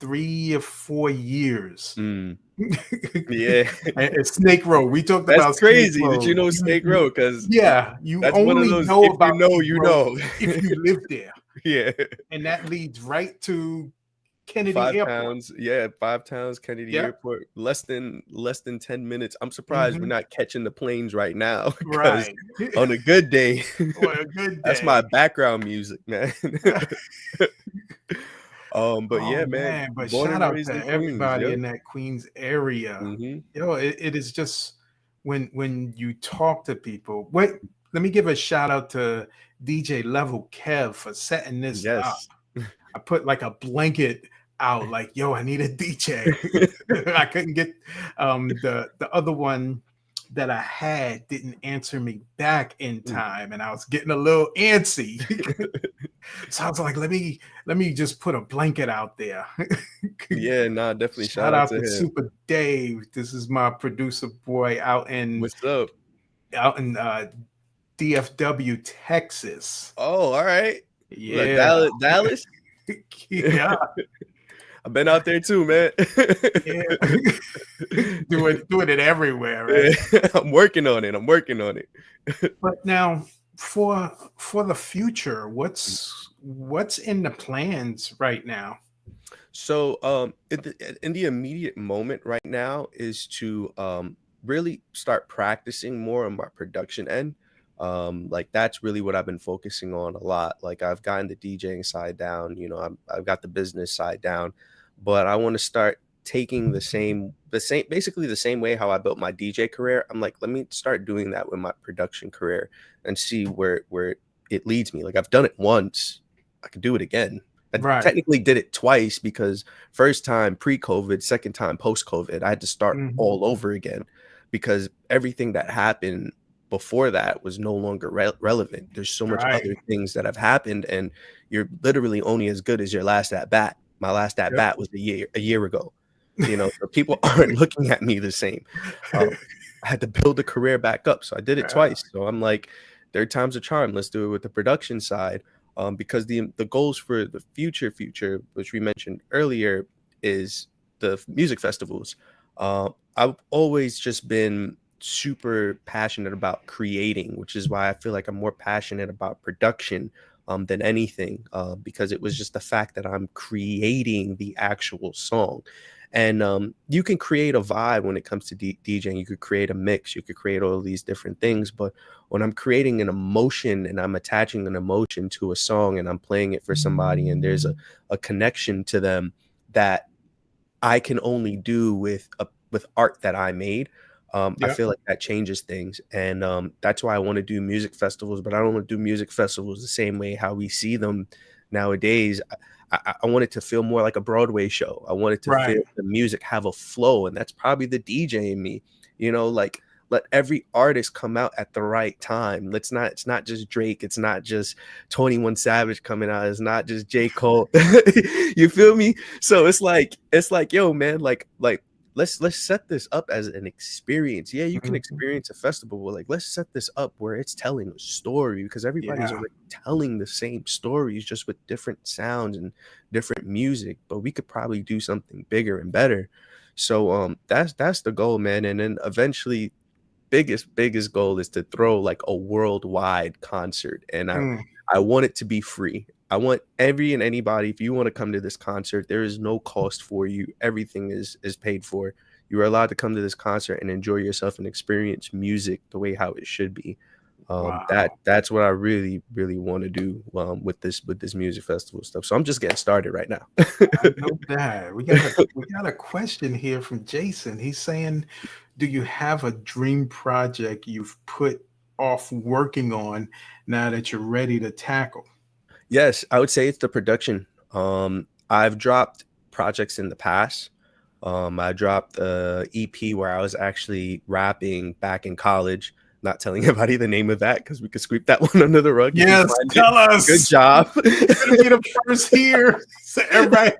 S2: 3 or 4 years.
S3: Yeah.
S2: And Snake Road. We talked
S3: That's
S2: about
S3: crazy that you know Snake Road, because
S2: you
S3: that's
S2: only
S3: one of those,
S2: know
S3: if
S2: about
S3: you know
S2: if you live there.
S3: Yeah.
S2: And that leads right to Kennedy
S3: 5
S2: Airport.
S3: Towns, 5 Towns, Kennedy Airport, less than 10 minutes. I'm surprised we're not catching the planes right now.
S2: Right.
S3: On a good day.
S2: On a good day.
S3: That's my background music, man. Man.
S2: But shout out to everybody in that Queens area. It is just when you talk to people. Wait, let me give a shout out to DJ Level Kev for setting this up. I put like a blanket out, like, yo, I need a DJ. I couldn't get the other one that I had didn't answer me back in time, and I was getting a little antsy. So I was like, let me just put a blanket out there.
S3: Definitely
S2: shout out to Super Dave. This is my producer boy out in
S3: what's up?
S2: Out in DFW, Texas.
S3: Oh, all right.
S2: Yeah.
S3: Like Dallas?
S2: Yeah.
S3: I've been out there too, man.
S2: doing it everywhere, right?
S3: Yeah. I'm working on it.
S2: But now for the future, what's in the plans right now?
S3: So in the immediate moment right now is to really start practicing more on my production end. Like that's really what I've been focusing on a lot. Like I've gotten the DJing side down, I've got the business side down, but I want to start taking basically the same way how I built my DJ career. I'm like, let me start doing that with my production career and see where it leads me. Like I've done it once, I could do it again. I technically did it twice, because first time pre-COVID, second time post-COVID, I had to start all over again, because everything that happened before that was no longer relevant. There's so much other things that have happened, and you're literally only as good as your last at bat. My last at bat was a year ago. So people aren't looking at me the same. I had to build a career back up, so I did it twice. So I'm like, third time's a charm. Let's do it with the production side, because the goals for the future, which we mentioned earlier, is the music festivals. I've always just been super passionate about creating, which is why I feel like I'm more passionate about production than anything, because it was just the fact that I'm creating the actual song. And you can create a vibe when it comes to DJing. You could create a mix, you could create all of these different things, but when I'm creating an emotion and I'm attaching an emotion to a song and I'm playing it for somebody and there's a connection to them that I can only do with art that I made. I
S2: Yeah.
S3: feel like that changes things, and that's why I want to do music festivals. But I don't want to do music festivals the same way how we see them nowadays. I want it to feel more like a Broadway show. I want it to
S2: Right.
S3: feel the music have a flow, and that's probably the DJ in me. Like let every artist come out at the right time. It's not just Drake. It's not just 21 Savage coming out. It's not just J. Cole. You feel me? So it's like, yo, man, like let's set this up as an experience. Yeah, you can
S2: Mhm.
S3: experience a festival, but like let's set this up where it's telling a story, because everybody's
S2: Yeah.
S3: already telling the same stories just with different sounds and different music, but we could probably do something bigger and better. So that's the goal, man. And then eventually biggest goal is to throw like a worldwide concert, and
S2: Mm.
S3: I want it to be free. I want every and anybody, if you want to come to this concert, there is no cost for you. Everything is paid for. You are allowed to come to this concert and enjoy yourself and experience music the way how it should be.
S2: Wow.
S3: That's what I really want to do with this music festival stuff. So I'm just getting started right now.
S2: I know that. We got a question here from Jason. He's saying, do you have a dream project you've put off working on now that you're ready to tackle?
S3: Yes, I would say it's the production. I've dropped projects in the past. I dropped a EP where I was actually rapping back in college. Not telling anybody the name of that because we could sweep that one under the rug. You can
S2: Yes,
S3: find it.
S2: tell
S3: Good
S2: us.
S3: job.
S2: You're gonna be the first here. So everybody,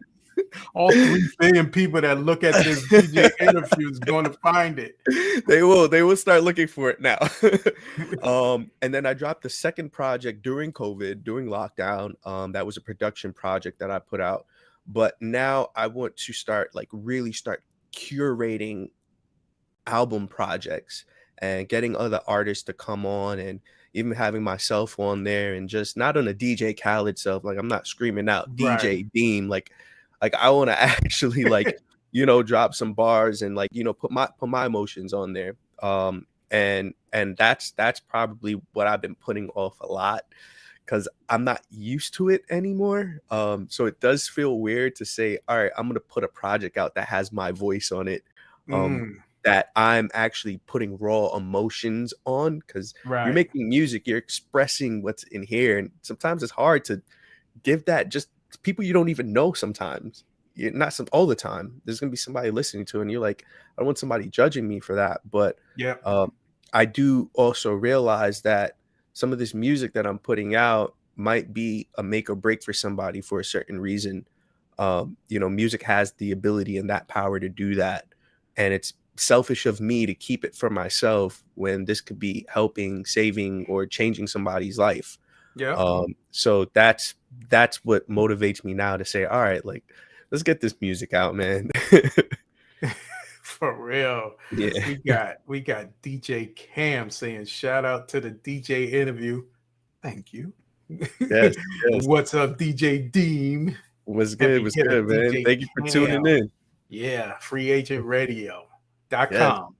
S2: all 3 billion people that look at this DJ interview is going to find it.
S3: They will start looking for it now. And then I dropped the second project during COVID, during lockdown. That was a production project that I put out, but now I want to really start curating album projects and getting other artists to come on, and even having myself on there, and just not on a DJ Khaled self, like I'm not screaming out
S2: Right.
S3: DJ Deem, like I want to actually drop some bars and put my emotions on there. And that's probably what I've been putting off a lot, because I'm not used to it anymore. So it does feel weird to say, all right, I'm gonna put a project out that has my voice on it, um,
S2: Mm,
S3: that I'm actually putting raw emotions on, because you're
S2: right.
S3: making music, you're expressing what's in here, and sometimes it's hard to give that just to people you don't even know. Sometimes not all the time. There's gonna be somebody listening to it, and you're like, I don't want somebody judging me for that, but
S2: Yep.
S3: I do also realize that some of this music that I'm putting out might be a make or break for somebody for a certain reason. Music has the ability and that power to do that. And it's selfish of me to keep it for myself when this could be helping, saving, or changing somebody's life.
S2: Yep.
S3: So that's what motivates me now to say, all right, like, let's get this music out, man.
S2: For real.
S3: Yeah.
S2: We got DJ Cam saying shout out to the DJ interview. Thank you.
S3: Yes, yes.
S2: What's up, DJ Deem?
S3: Was good,
S2: Heavy
S3: was
S2: hitter
S3: good, man.
S2: DJ
S3: Thank you for tuning
S2: Cam.
S3: in.
S2: Yeah,
S3: Yes.
S2: freeagentradio.com.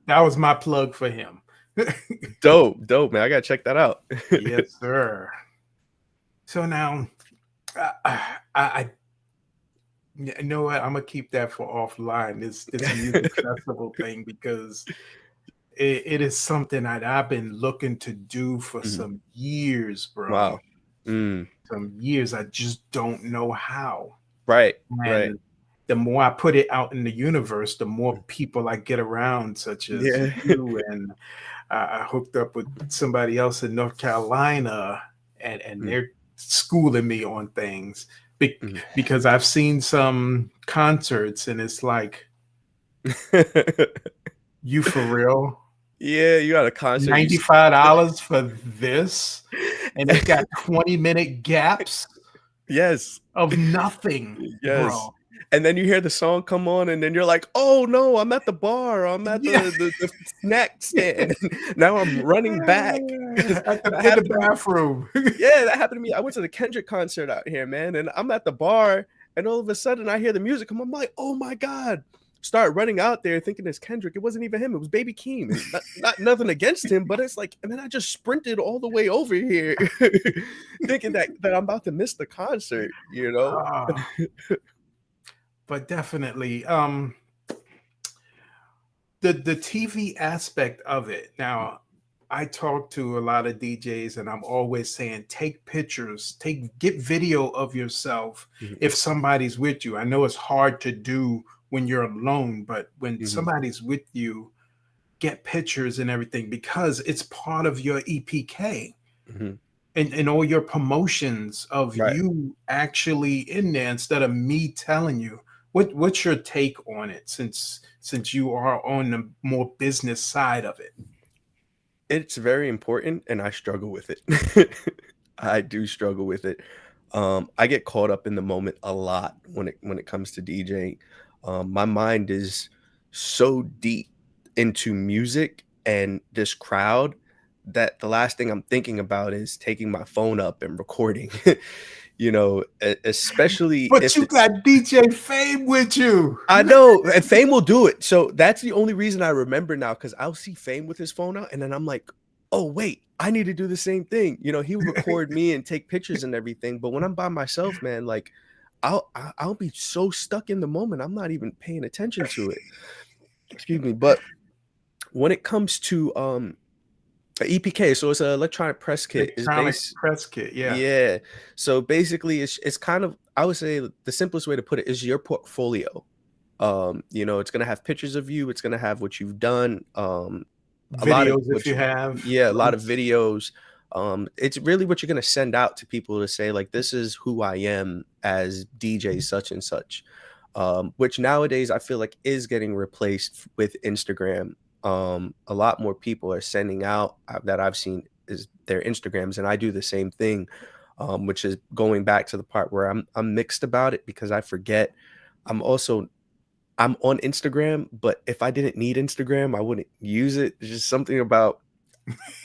S2: That was my plug for him.
S3: Dope, man. I gotta check that out.
S2: Yes, sir. So now I you know what? I'm gonna keep that for offline. This music festival thing, because it is something that I've been looking to do for
S3: Mhm.
S2: some years, bro.
S3: Wow. Mm.
S2: Some years. I just don't know how.
S3: Right, right.
S2: And the more I put it out in the universe, the more people I get around, such as
S3: Yeah.
S2: you. And I hooked up with somebody else in North Carolina, and
S3: Mm,
S2: they're schooling me on things
S3: mhm.
S2: because I've seen some concerts, and it's like, you for real?
S3: Yeah, you got a concert, you see
S2: $95 for this, and it's got 20-minute gaps
S3: Yes,
S2: of nothing,
S3: yes.
S2: bro.
S3: And then you hear the song come on, and then you're like, "Oh, no, I'm at the bar, I'm at
S2: Yeah.
S3: the snack stand. Now I'm running back." That
S2: In the
S3: happened to me.
S2: bathroom.
S3: Yeah, that happened to me. I went to the Kendrick concert out here, man, and I'm at the bar, And all of a sudden I hear the music come. I'm like, oh my God. Start running out there thinking it's Kendrick. It wasn't even him. It was Baby Keem. And not nothing against him, but it's like, and then I just sprinted all the way over here thinking that I'm about to miss the concert, you know?
S2: But definitely, the TV aspect of it. Now, I talk to a lot of DJs, and I'm always saying, take pictures, get video of yourself if somebody's with you. I know it's hard to do when you're alone, but when somebody's with you, get pictures and everything, because it's part of your EPK and all your promotions of you actually in there, instead of me telling you. What's your take on it, since you are on the more business side of it?
S3: It's very important, and I struggle with it. I do struggle with it. I get caught up in the moment a lot when it comes to DJing. My mind is so deep into music and this crowd that the last thing I'm thinking about is taking my phone up and recording. You know, especially
S2: But
S3: if
S2: you got DJ Fame with you.
S3: I know, and Fame will do it. So that's the only reason I remember now, because I'll see Fame with his phone out, and then I'm like, oh wait, I need to do the same thing. You know, he would record me and take pictures and everything. But when I'm by myself, man, like I'll be so stuck in the moment, I'm not even paying attention to it. Excuse me. But when it comes to EPK, so it's an electronic press kit.
S2: Press kit, yeah.
S3: Yeah. So basically, it's kind of, I would say the simplest way to put it is your portfolio. You know, it's gonna have pictures of you. It's gonna have what you've done.
S2: Videos if you have.
S3: Yeah, a lot of videos. It's really what you're gonna send out to people to say, like, this is who I am as DJ such and such. Which nowadays I feel like is getting replaced with Instagram. A lot more people are sending out that I've seen is their Instagrams, and I do the same thing, which is going back to the part where I'm mixed about it, because I forget I'm on Instagram, but if I didn't need Instagram, I wouldn't use it. It's just something about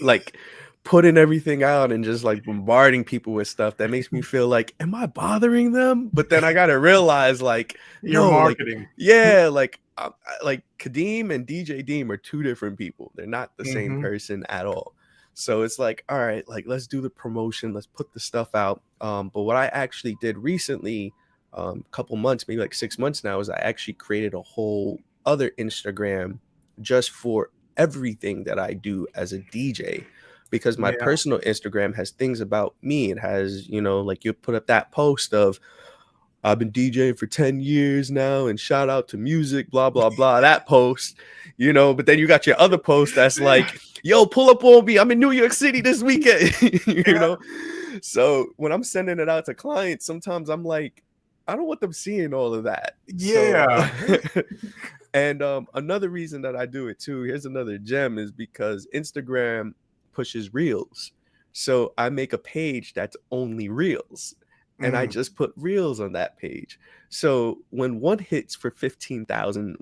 S3: like putting everything out and just like bombarding people with stuff that makes me feel like, am I bothering them? But then I gotta realize, like,
S2: your marketing.
S3: Like, yeah, like Kadeem and DJ Deem are two different people. They're not the same person at all. So it's like, all right, like, let's do the promotion, let's put the stuff out. But what I actually did recently, a couple months, maybe like 6 months now, is I actually created a whole other Instagram just for everything that I do as a DJ, because my personal Instagram has things about me. It has, you know, like you put up that post of, I've been DJing for 10 years now, and shout out to music, blah, blah, blah, that post, you know. But then you got your other post that's like, yo, pull up on me, I'm in New York City this weekend, you know. So when I'm sending it out to clients, sometimes I'm like, I don't want them seeing all of that.
S2: Yeah.
S3: So, and another reason that I do it too, here's another gem, is because Instagram pushes reels. So I make a page that's only reels, and I just put reels on that page. So when one hits for 15,000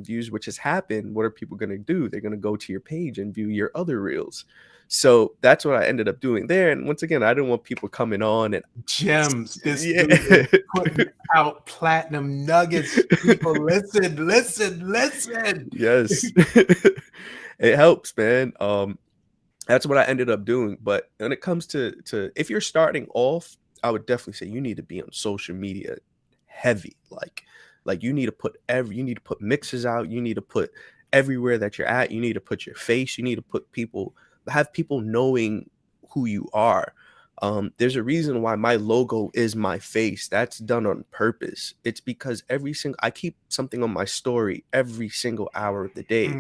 S3: views, which has happened, what are people going to do? They're going to go to your page and view your other reels. So that's what I ended up doing there. And once again, I didn't want people coming on and
S2: gems. This dude is putting out platinum nuggets. People, listen.
S3: Yes. It helps, man. That's what I ended up doing. But when it comes to if you're starting off, I would definitely say you need to be on social media heavy. Like you need to put mixes out. You need to put everywhere that you're at. You need to put your face. You need to have people knowing who you are. There's a reason why my logo is my face. That's done on purpose. It's because I keep something on my story every single hour of the day,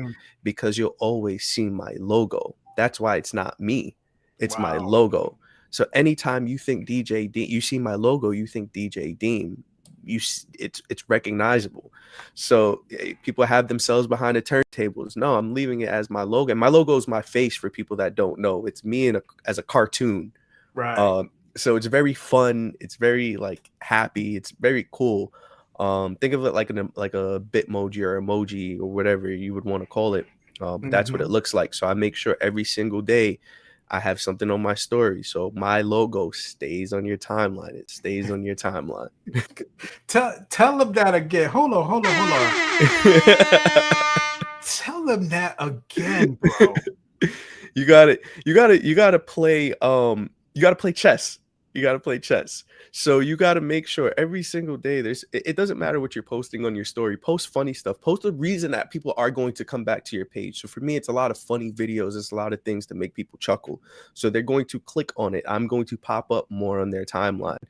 S3: because you'll always see my logo. That's why it's not me. It's my logo. So anytime you think DJ Deem, you see my logo, you think DJ Deem. It's recognizable. So people have themselves behind the turntables. No, I'm leaving it as my logo. And my logo is my face for people that don't know. It's me as a cartoon.
S2: Right.
S3: So it's very fun. It's very like happy. It's very cool. Think of it like a Bitmoji or emoji or whatever you would want to call it. That's what it looks like. So I make sure every single day I have something on my story. So my logo stays on your timeline. It stays on your timeline.
S2: Tell them that again. Hold on. Tell them that again, bro.
S3: You gotta play you gotta play chess. You gotta play chess. So you gotta make sure every single day it doesn't matter what you're posting on your story. Post funny stuff. Post a reason that people are going to come back to your page. So for me, it's a lot of funny videos. It's a lot of things to make people chuckle. So they're going to click on it. I'm going to pop up more on their timeline.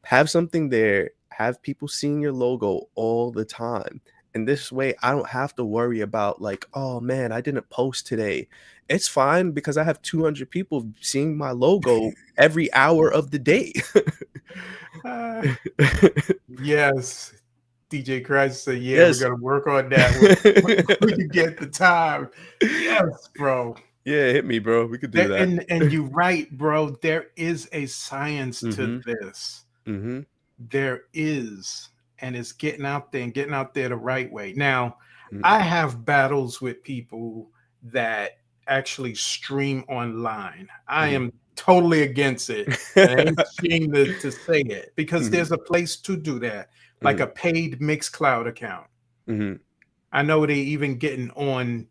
S3: Have something there. Have people seeing your logo all the time. And this way, I don't have to worry about like, oh man, I didn't post today. It's fine because I have 200 people seeing my logo every hour of the day.
S2: Yes. DJ Christ said, yeah,
S3: Yes.
S2: we're going to work on that when you get the time. Yes, bro.
S3: Yeah, hit me, bro. We could do that.
S2: And you're right, bro. There is a science to this.
S3: Mm-hmm.
S2: There is. And it's getting out there and getting out there the right way. Now, I have battles with people that actually stream online. I am totally against it. And I ain't ashamed to say it because there's a place to do that, like a paid Mixcloud account. I know they even getting on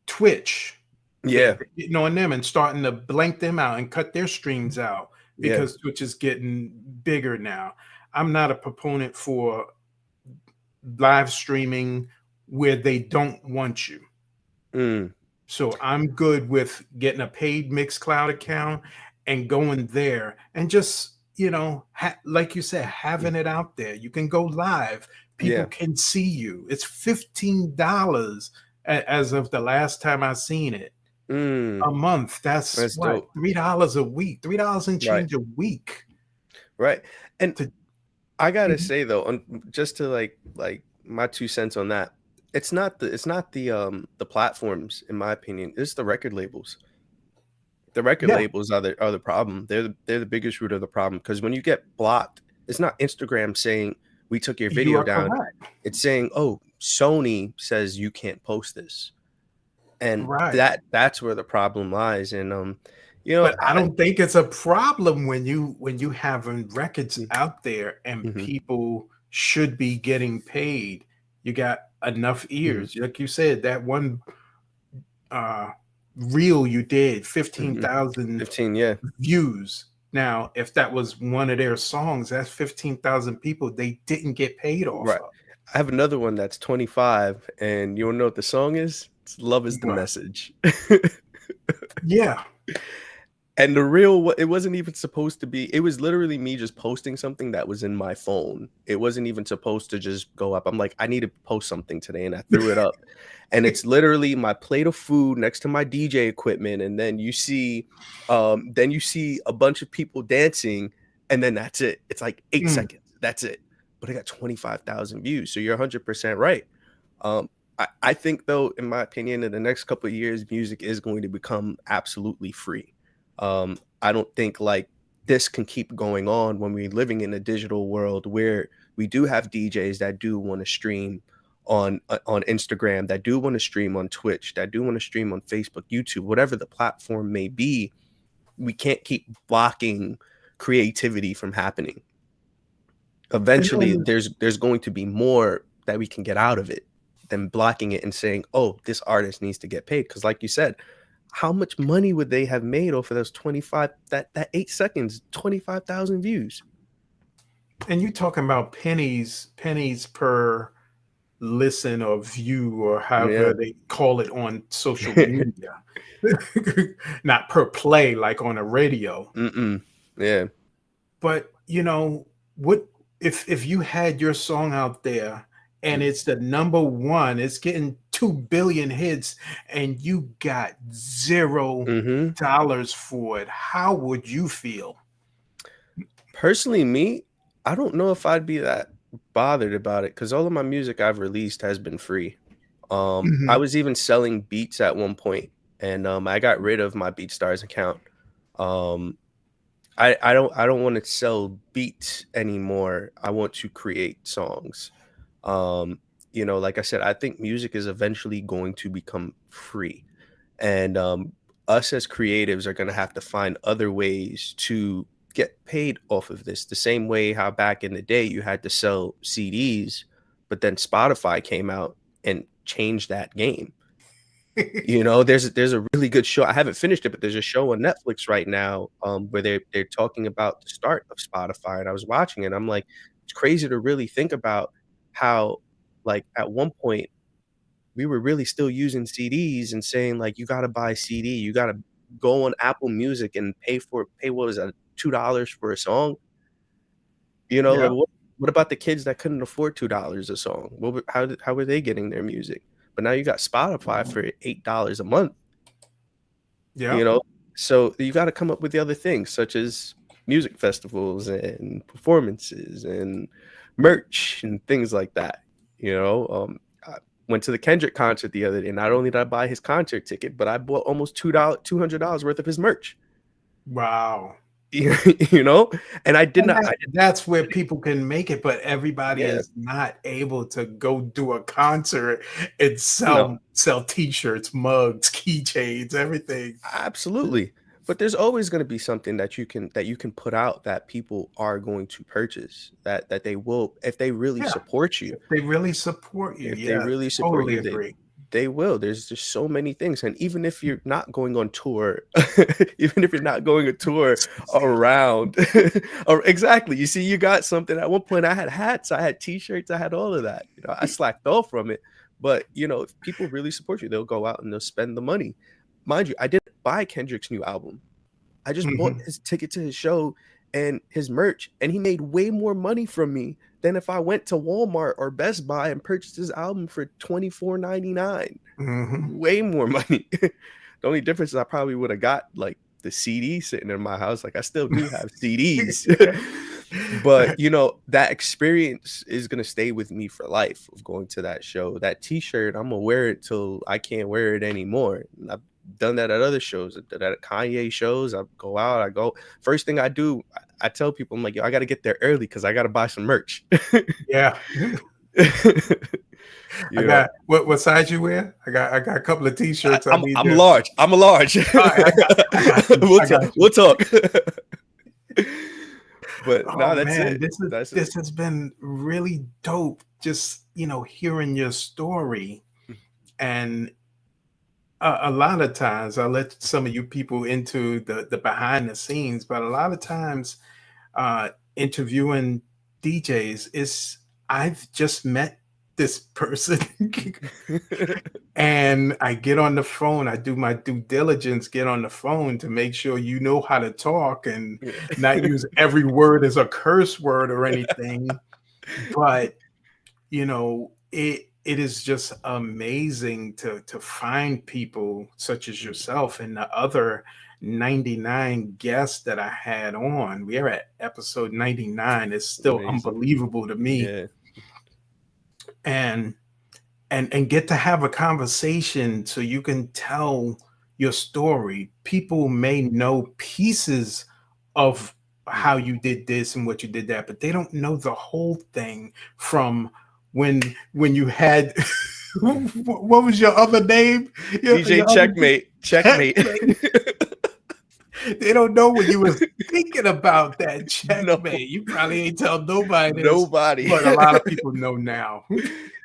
S2: Twitch.
S3: Yeah.
S2: They're getting on them and starting to blank them out and cut their streams out because Twitch is getting bigger now. I'm not a proponent for live streaming where they don't want you. So I'm good with getting a paid Mixcloud account and going there and just, you know, like you said, having it out there. You can go live. People can see you. It's $15 as of the last time I seen it. A month. That's what, dope. $3 a week. $3 and change a week.
S3: Right. And I gotta say though, just to like my 2 cents on that, it's not the platforms, in my opinion. It's the record labels. The record labels are the problem. They're the biggest root of the problem because when you get blocked, it's not Instagram saying we took your video down.
S2: Correct.
S3: It's saying, oh, Sony says you can't post this, and that's where the problem lies. And you know,
S2: but I don't think it's a problem when you having records out there and people should be getting paid. You got enough ears, like you said. That one reel you did 15,000 views. Now, if that was one of their songs, that's 15,000 people they didn't get paid off of.
S3: I have another one that's 25, and you want to know what the song is? It's "Love Is the Message."
S2: Yeah.
S3: And the real, it wasn't even supposed to be, it was literally me just posting something that was in my phone. It wasn't even supposed to just go up. I'm like, I need to post something today. And I threw it up. And it's literally my plate of food next to my DJ equipment. And then you see a bunch of people dancing. And then that's it. It's like 8 seconds. That's it. But I got 25,000 views. So you're 100% right. I think, though, in my opinion, in the next couple of years, music is going to become absolutely free. I don't think like this can keep going on when we're living in a digital world where we do have DJs that do want to stream on Instagram, that do want to stream on Twitch, that do want to stream on Facebook, YouTube, whatever the platform may be. We can't keep blocking creativity from happening. Eventually, there's going to be more that we can get out of it than blocking it and saying, oh, this artist needs to get paid. Because like you said, how much money would they have made off of those 25, that 8 seconds, 25,000 views?
S2: And you're talking about pennies per listen or view or however they call it on social media. Not per play like on a radio.
S3: Yeah.
S2: But you know, what if you had your song out there and it's the number one, it's getting 2 billion hits and you got $0 for it, how would you feel?
S3: Personally, me, I don't know if I'd be that bothered about it because all of my music I've released has been free. I was even selling beats at one point, and I got rid of my BeatStars account. I don't want to sell beats anymore. I want to create songs. You know, like I said, I think music is eventually going to become free. And us as creatives are going to have to find other ways to get paid off of this. The same way how back in the day you had to sell CDs, but then Spotify came out and changed that game. You know, there's a really good show. I haven't finished it, but there's a show on Netflix right now, where they're talking about the start of Spotify, and I was watching it. I'm like, it's crazy to really think about how, like, at one point we were really still using CDs and saying like, you got to buy CD, you got to go on Apple Music and pay what was that, $2 for a song? You know,
S2: Yeah.
S3: like, what about the kids that couldn't afford $2 a song? How were they getting their music? But now you got Spotify for $8 a month.
S2: Yeah.
S3: You know, so you got to come up with the other things, such as music festivals and performances and merch and things like that. You know, I went to the Kendrick concert the other day. Not only did I buy his concert ticket, but I bought almost $200 worth of his merch.
S2: Wow.
S3: You know, and I did not.
S2: That's where people can make it, but everybody
S3: Yeah.
S2: is not able to go do a concert and
S3: No.
S2: sell t-shirts, mugs, keychains, everything.
S3: Absolutely. But there's always going to be something that you can put out that people are going to purchase, that they will, if they really
S2: Yeah.
S3: support you.
S2: They really support you.
S3: If
S2: Yeah,
S3: they really support
S2: totally
S3: you,
S2: agree.
S3: they will. There's just so many things. And even if you're not going on tour, even if you're not going a tour around, or exactly, you see, you got something. At one point I had hats, I had t-shirts, I had all of that. You know, I slacked off from it. But you know, if people really support you, they'll go out and they'll spend the money. Mind you, I didn't buy Kendrick's new album. I just bought his ticket to his show and his merch, and he made way more money from me than if I went to Walmart or Best Buy and purchased his album for $24.99. Way more money. The only difference is I probably would have got like the CD sitting in my house. Like, I still do have CDs. But you know, that experience is gonna stay with me for life of going to that show. That t-shirt, I'm gonna wear it till I can't wear it anymore. And I've done that at other shows, at Kanye shows. I go out, I go, first thing I do, I tell people, I'm like, yo, I gotta get there early because I gotta buy some merch.
S2: Yeah. I got what size you wear? I got a couple of t-shirts.
S3: I'm large. I'm a large. We'll talk. But no, that's
S2: man,
S3: it.
S2: This has been really dope. Just, you know, hearing your story. And a lot of times I'll let some of you people into the behind the scenes, but a lot of times interviewing DJs is, I've just met this person and I get on the phone, I do my due diligence, get on the phone to make sure you know how to talk and not use every word as a curse word or anything. But you know, it is just amazing to find people such as yourself and the other 99 guests that I had on. We are at episode 99. It's still unbelievable to me.
S3: Yeah.
S2: And get to have a conversation so you can tell your story. People may know pieces of how you did this and what you did that, but they don't know the whole thing from when you had what was your other name?
S3: DJ Checkmate.
S2: They don't know what you was thinking about that checkmate. No. You probably ain't tell nobody.
S3: Nobody.
S2: But a lot of people know now.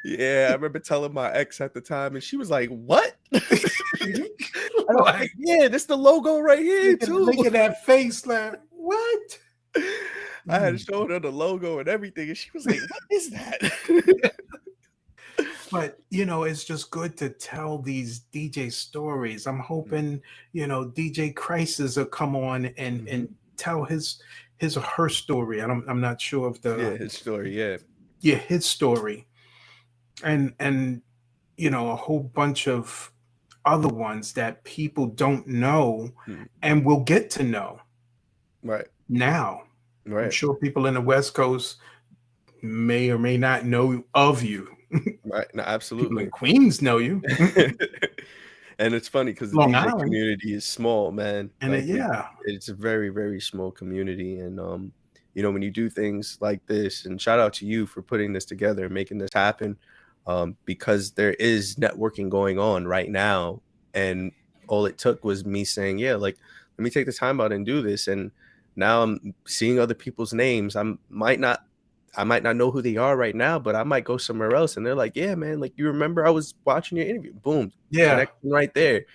S3: Yeah, I remember telling my ex at the time, and she was like, "What?" Like, yeah, this the logo right here too.
S2: Look at that face, like, what?
S3: I had showed her the logo and everything, and she was like, "What is that?"
S2: But you know, it's just good to tell these DJ stories. I'm hoping, you know, DJ Crisis will come on and tell his or her story. I'm not sure of
S3: his story,
S2: his story, and you know, a whole bunch of other ones that people don't know and will get to know now. I'm sure people in the West Coast may or may not know of you.
S3: Right. No, absolutely.
S2: People in Queens know you.
S3: And it's funny because the DJ community is small, man.
S2: And
S3: like, it's a very, very small community. And you know, when you do things like this, and shout out to you for putting this together and making this happen, because there is networking going on right now. And all it took was me saying, yeah, like, let me take the time out and do this. And now I'm seeing other people's names. I might not know who they are right now, but I might go somewhere else and they're like, yeah, man, like, you remember I was watching your interview. Boom,
S2: Yeah.
S3: connection right there.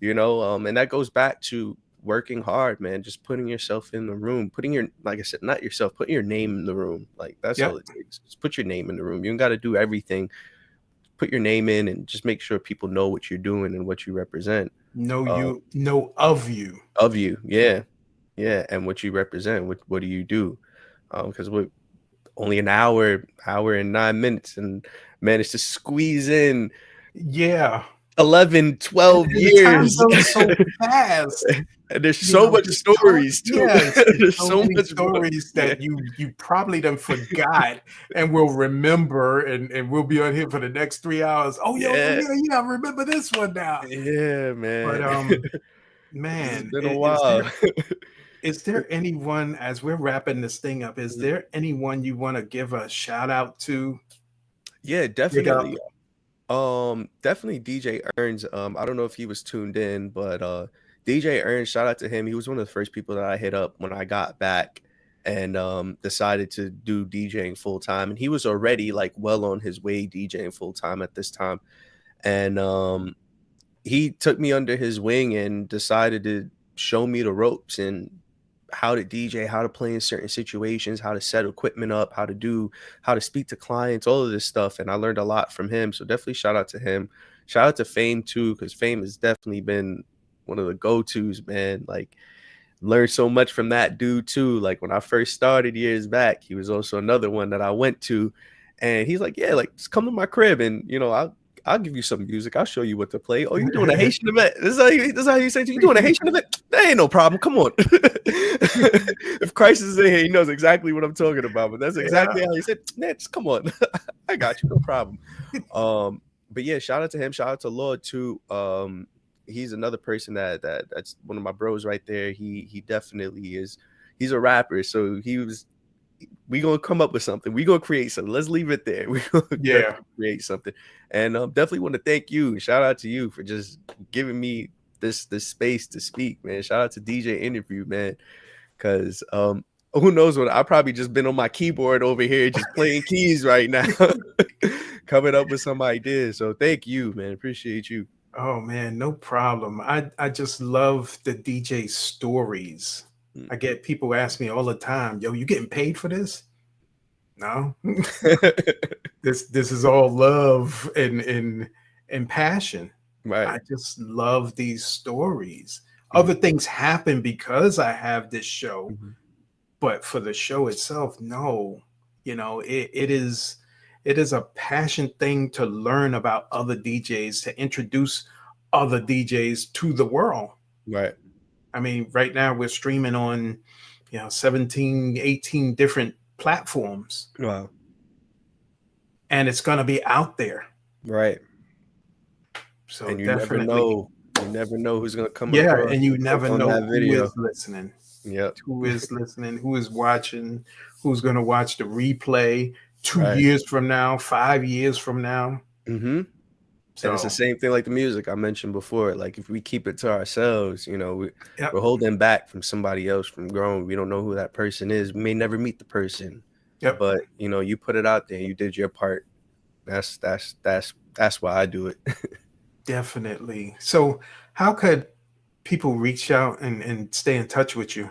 S3: And that goes back to working hard, man, just putting yourself in the room, putting your, like I said, not yourself, putting your name in the room. Like, that's all
S2: Yep.
S3: it takes. Just put your name in the room. You don't got to do everything. Put your name in and just make sure people know what you're doing and what you represent.
S2: Know
S3: uh,
S2: of you.
S3: of you. Yeah. Yeah. And what you represent. What do you do? Because we're only an hour and 9 minutes and managed to squeeze in
S2: Yeah.
S3: 11,
S2: And,
S3: 12
S2: and the time
S3: years.
S2: goes so fast.
S3: And there's so much
S2: Just talk.
S3: stories too.
S2: Yes,
S3: There's
S2: so
S3: so
S2: many
S3: much more.
S2: stories
S3: Yeah.
S2: that you probably done forgot and will remember, and we'll be on here for the next 3 hours. Oh,
S3: Yeah.
S2: I remember this one now.
S3: Yeah,
S2: But
S3: man. It's
S2: man,
S3: been a while.
S2: is there anyone, as we're wrapping this thing up, is there anyone you want to give a shout out to?
S3: Yeah,
S2: Big up.
S3: definitely. Definitely DJ Earns. I don't know if he was tuned in, but DJ Earns, shout out to him. He was one of the first people that I hit up when I got back and decided to do DJing full time. And he was already like well on his way DJing full time at this time. And he took me under his wing and decided to show me the ropes and how to DJ, how to play in certain situations, how to set equipment up, how to speak to clients, all of this stuff. And I learned a lot from him. So definitely shout out to him. Shout out to Fame too, because Fame has definitely been one of the go-tos, man. Like, learned so much from that dude too. Like, when I first started years back, he was also another one that I went to. And he's like, yeah, like, just come to my crib and I'll give you some music. I'll show you what to play. Oh, you doing a Haitian event? This is how you say you doing a Haitian event? That ain't no problem. Come on. If Christ is in here, he knows exactly what I'm talking about. But that's exactly how he said, man, just come on. I got you, no problem. But yeah, shout out to him. Shout out to Lord too. He's another person that's one of my bros right there. He definitely is. He's a rapper, so we gonna come up with something. We gonna create something. Let's leave it there. We gonna definitely create something. And definitely want to thank you. Shout out to you for just giving me this space to speak, man. Shout out to DJ Interview, man. Cause who knows what, I probably just been on my keyboard over here just playing keys right now, coming up with some ideas. So thank you, man. Appreciate you.
S2: Oh man, no problem. I just love the DJ stories. I get people ask me all the time, yo, you getting paid for this? No. This is all love and passion.
S3: Right.
S2: I just love these stories. Other things happen because I have this show, but for the show itself, no. It is a passion thing to learn about other DJs, to introduce other DJs to the world.
S3: Right.
S2: I mean, right now we're streaming on, 17, 18 different platforms.
S3: Wow.
S2: And it's going to be out there.
S3: Right.
S2: So
S3: and you
S2: definitely.
S3: never know who's going to come
S2: across, and you never know
S3: that video.
S2: Who is listening.
S3: Yep.
S2: Who is listening, who is watching, who's going to watch the replay 2 years from now, 5 years from now.
S3: So, and it's the same thing like the music I mentioned before. Like, if we keep it to ourselves, we're holding back from somebody else from growing. We don't know who that person is. We may never meet the person.
S2: Yep.
S3: But you put it out there. You did your part. That's why I do it.
S2: Definitely. So, how could people reach out and stay in touch with you?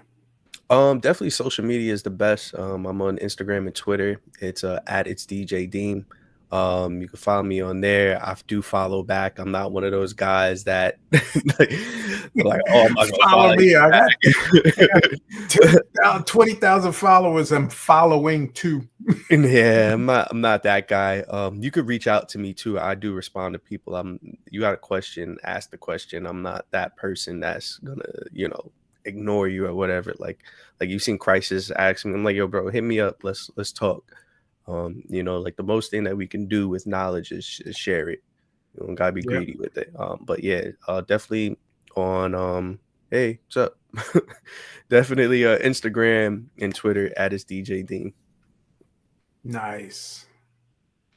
S3: Definitely social media is the best. I'm on Instagram and Twitter. It's at it's DJ Deem. You can follow me on there. I do follow back. I'm not one of those guys that like, oh, I'm not gonna
S2: follow me. I got 20,000 followers. I'm following too.
S3: Yeah, I'm not that guy. You could reach out to me too. I do respond to people. You got a question, ask the question. I'm not that person that's gonna, ignore you or whatever. Like you've seen Crisis ask me. I'm like, yo, bro, hit me up. Let's talk. Like, the most thing that we can do with knowledge is share it. You don't gotta be greedy with it. But yeah, definitely on hey, what's up? Definitely Instagram and Twitter at it's DJ Deem.
S2: Nice.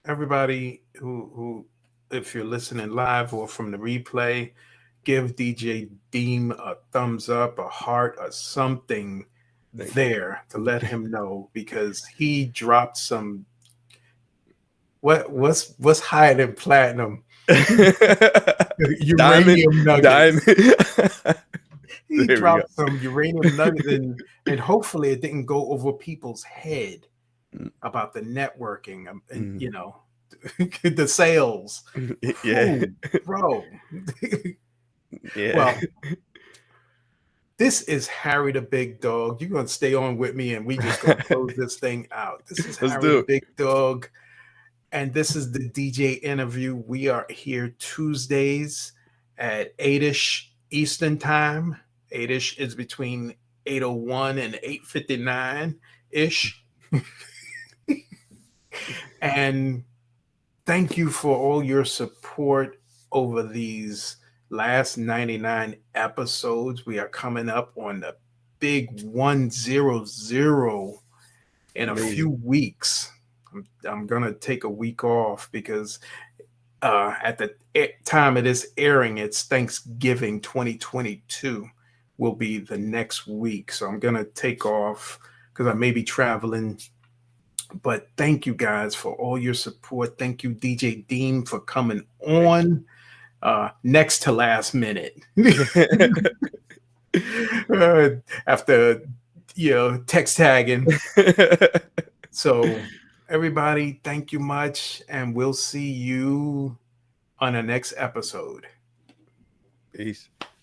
S2: Everybody who if you're listening live or from the replay, give DJ Deem a thumbs up, a heart, or something there to let him know, because he dropped some what's higher than platinum? Uranium nuggets. He
S3: There we go.
S2: dropped some uranium nuggets, and hopefully it didn't go over people's head about the networking and you know, the sales.
S3: Yeah.
S2: Ooh, bro.
S3: Yeah.
S2: Well, this is Harry the Big Dog. You're gonna stay on with me, and we just gonna close this thing out. This is
S3: Let's
S2: Harry
S3: do
S2: the
S3: it.
S2: Big Dog, and this is the DJ interview. We are here Tuesdays at 8ish Eastern time. 8ish is between 8:01 and 8:59 ish. And thank you for all your support over these last 99 episodes. We are coming up on the big 100 in a
S3: Amazing.
S2: few weeks. I'm going to take a week off because at the time of this airing, it's Thanksgiving 2022 will be the next week. So I'm going to take off because I may be traveling. But thank you guys for all your support. Thank you, DJ Deem, for coming on next to last minute. After, you know, text tagging. So everybody, thank you much. And we'll see you on the next episode.
S3: Peace.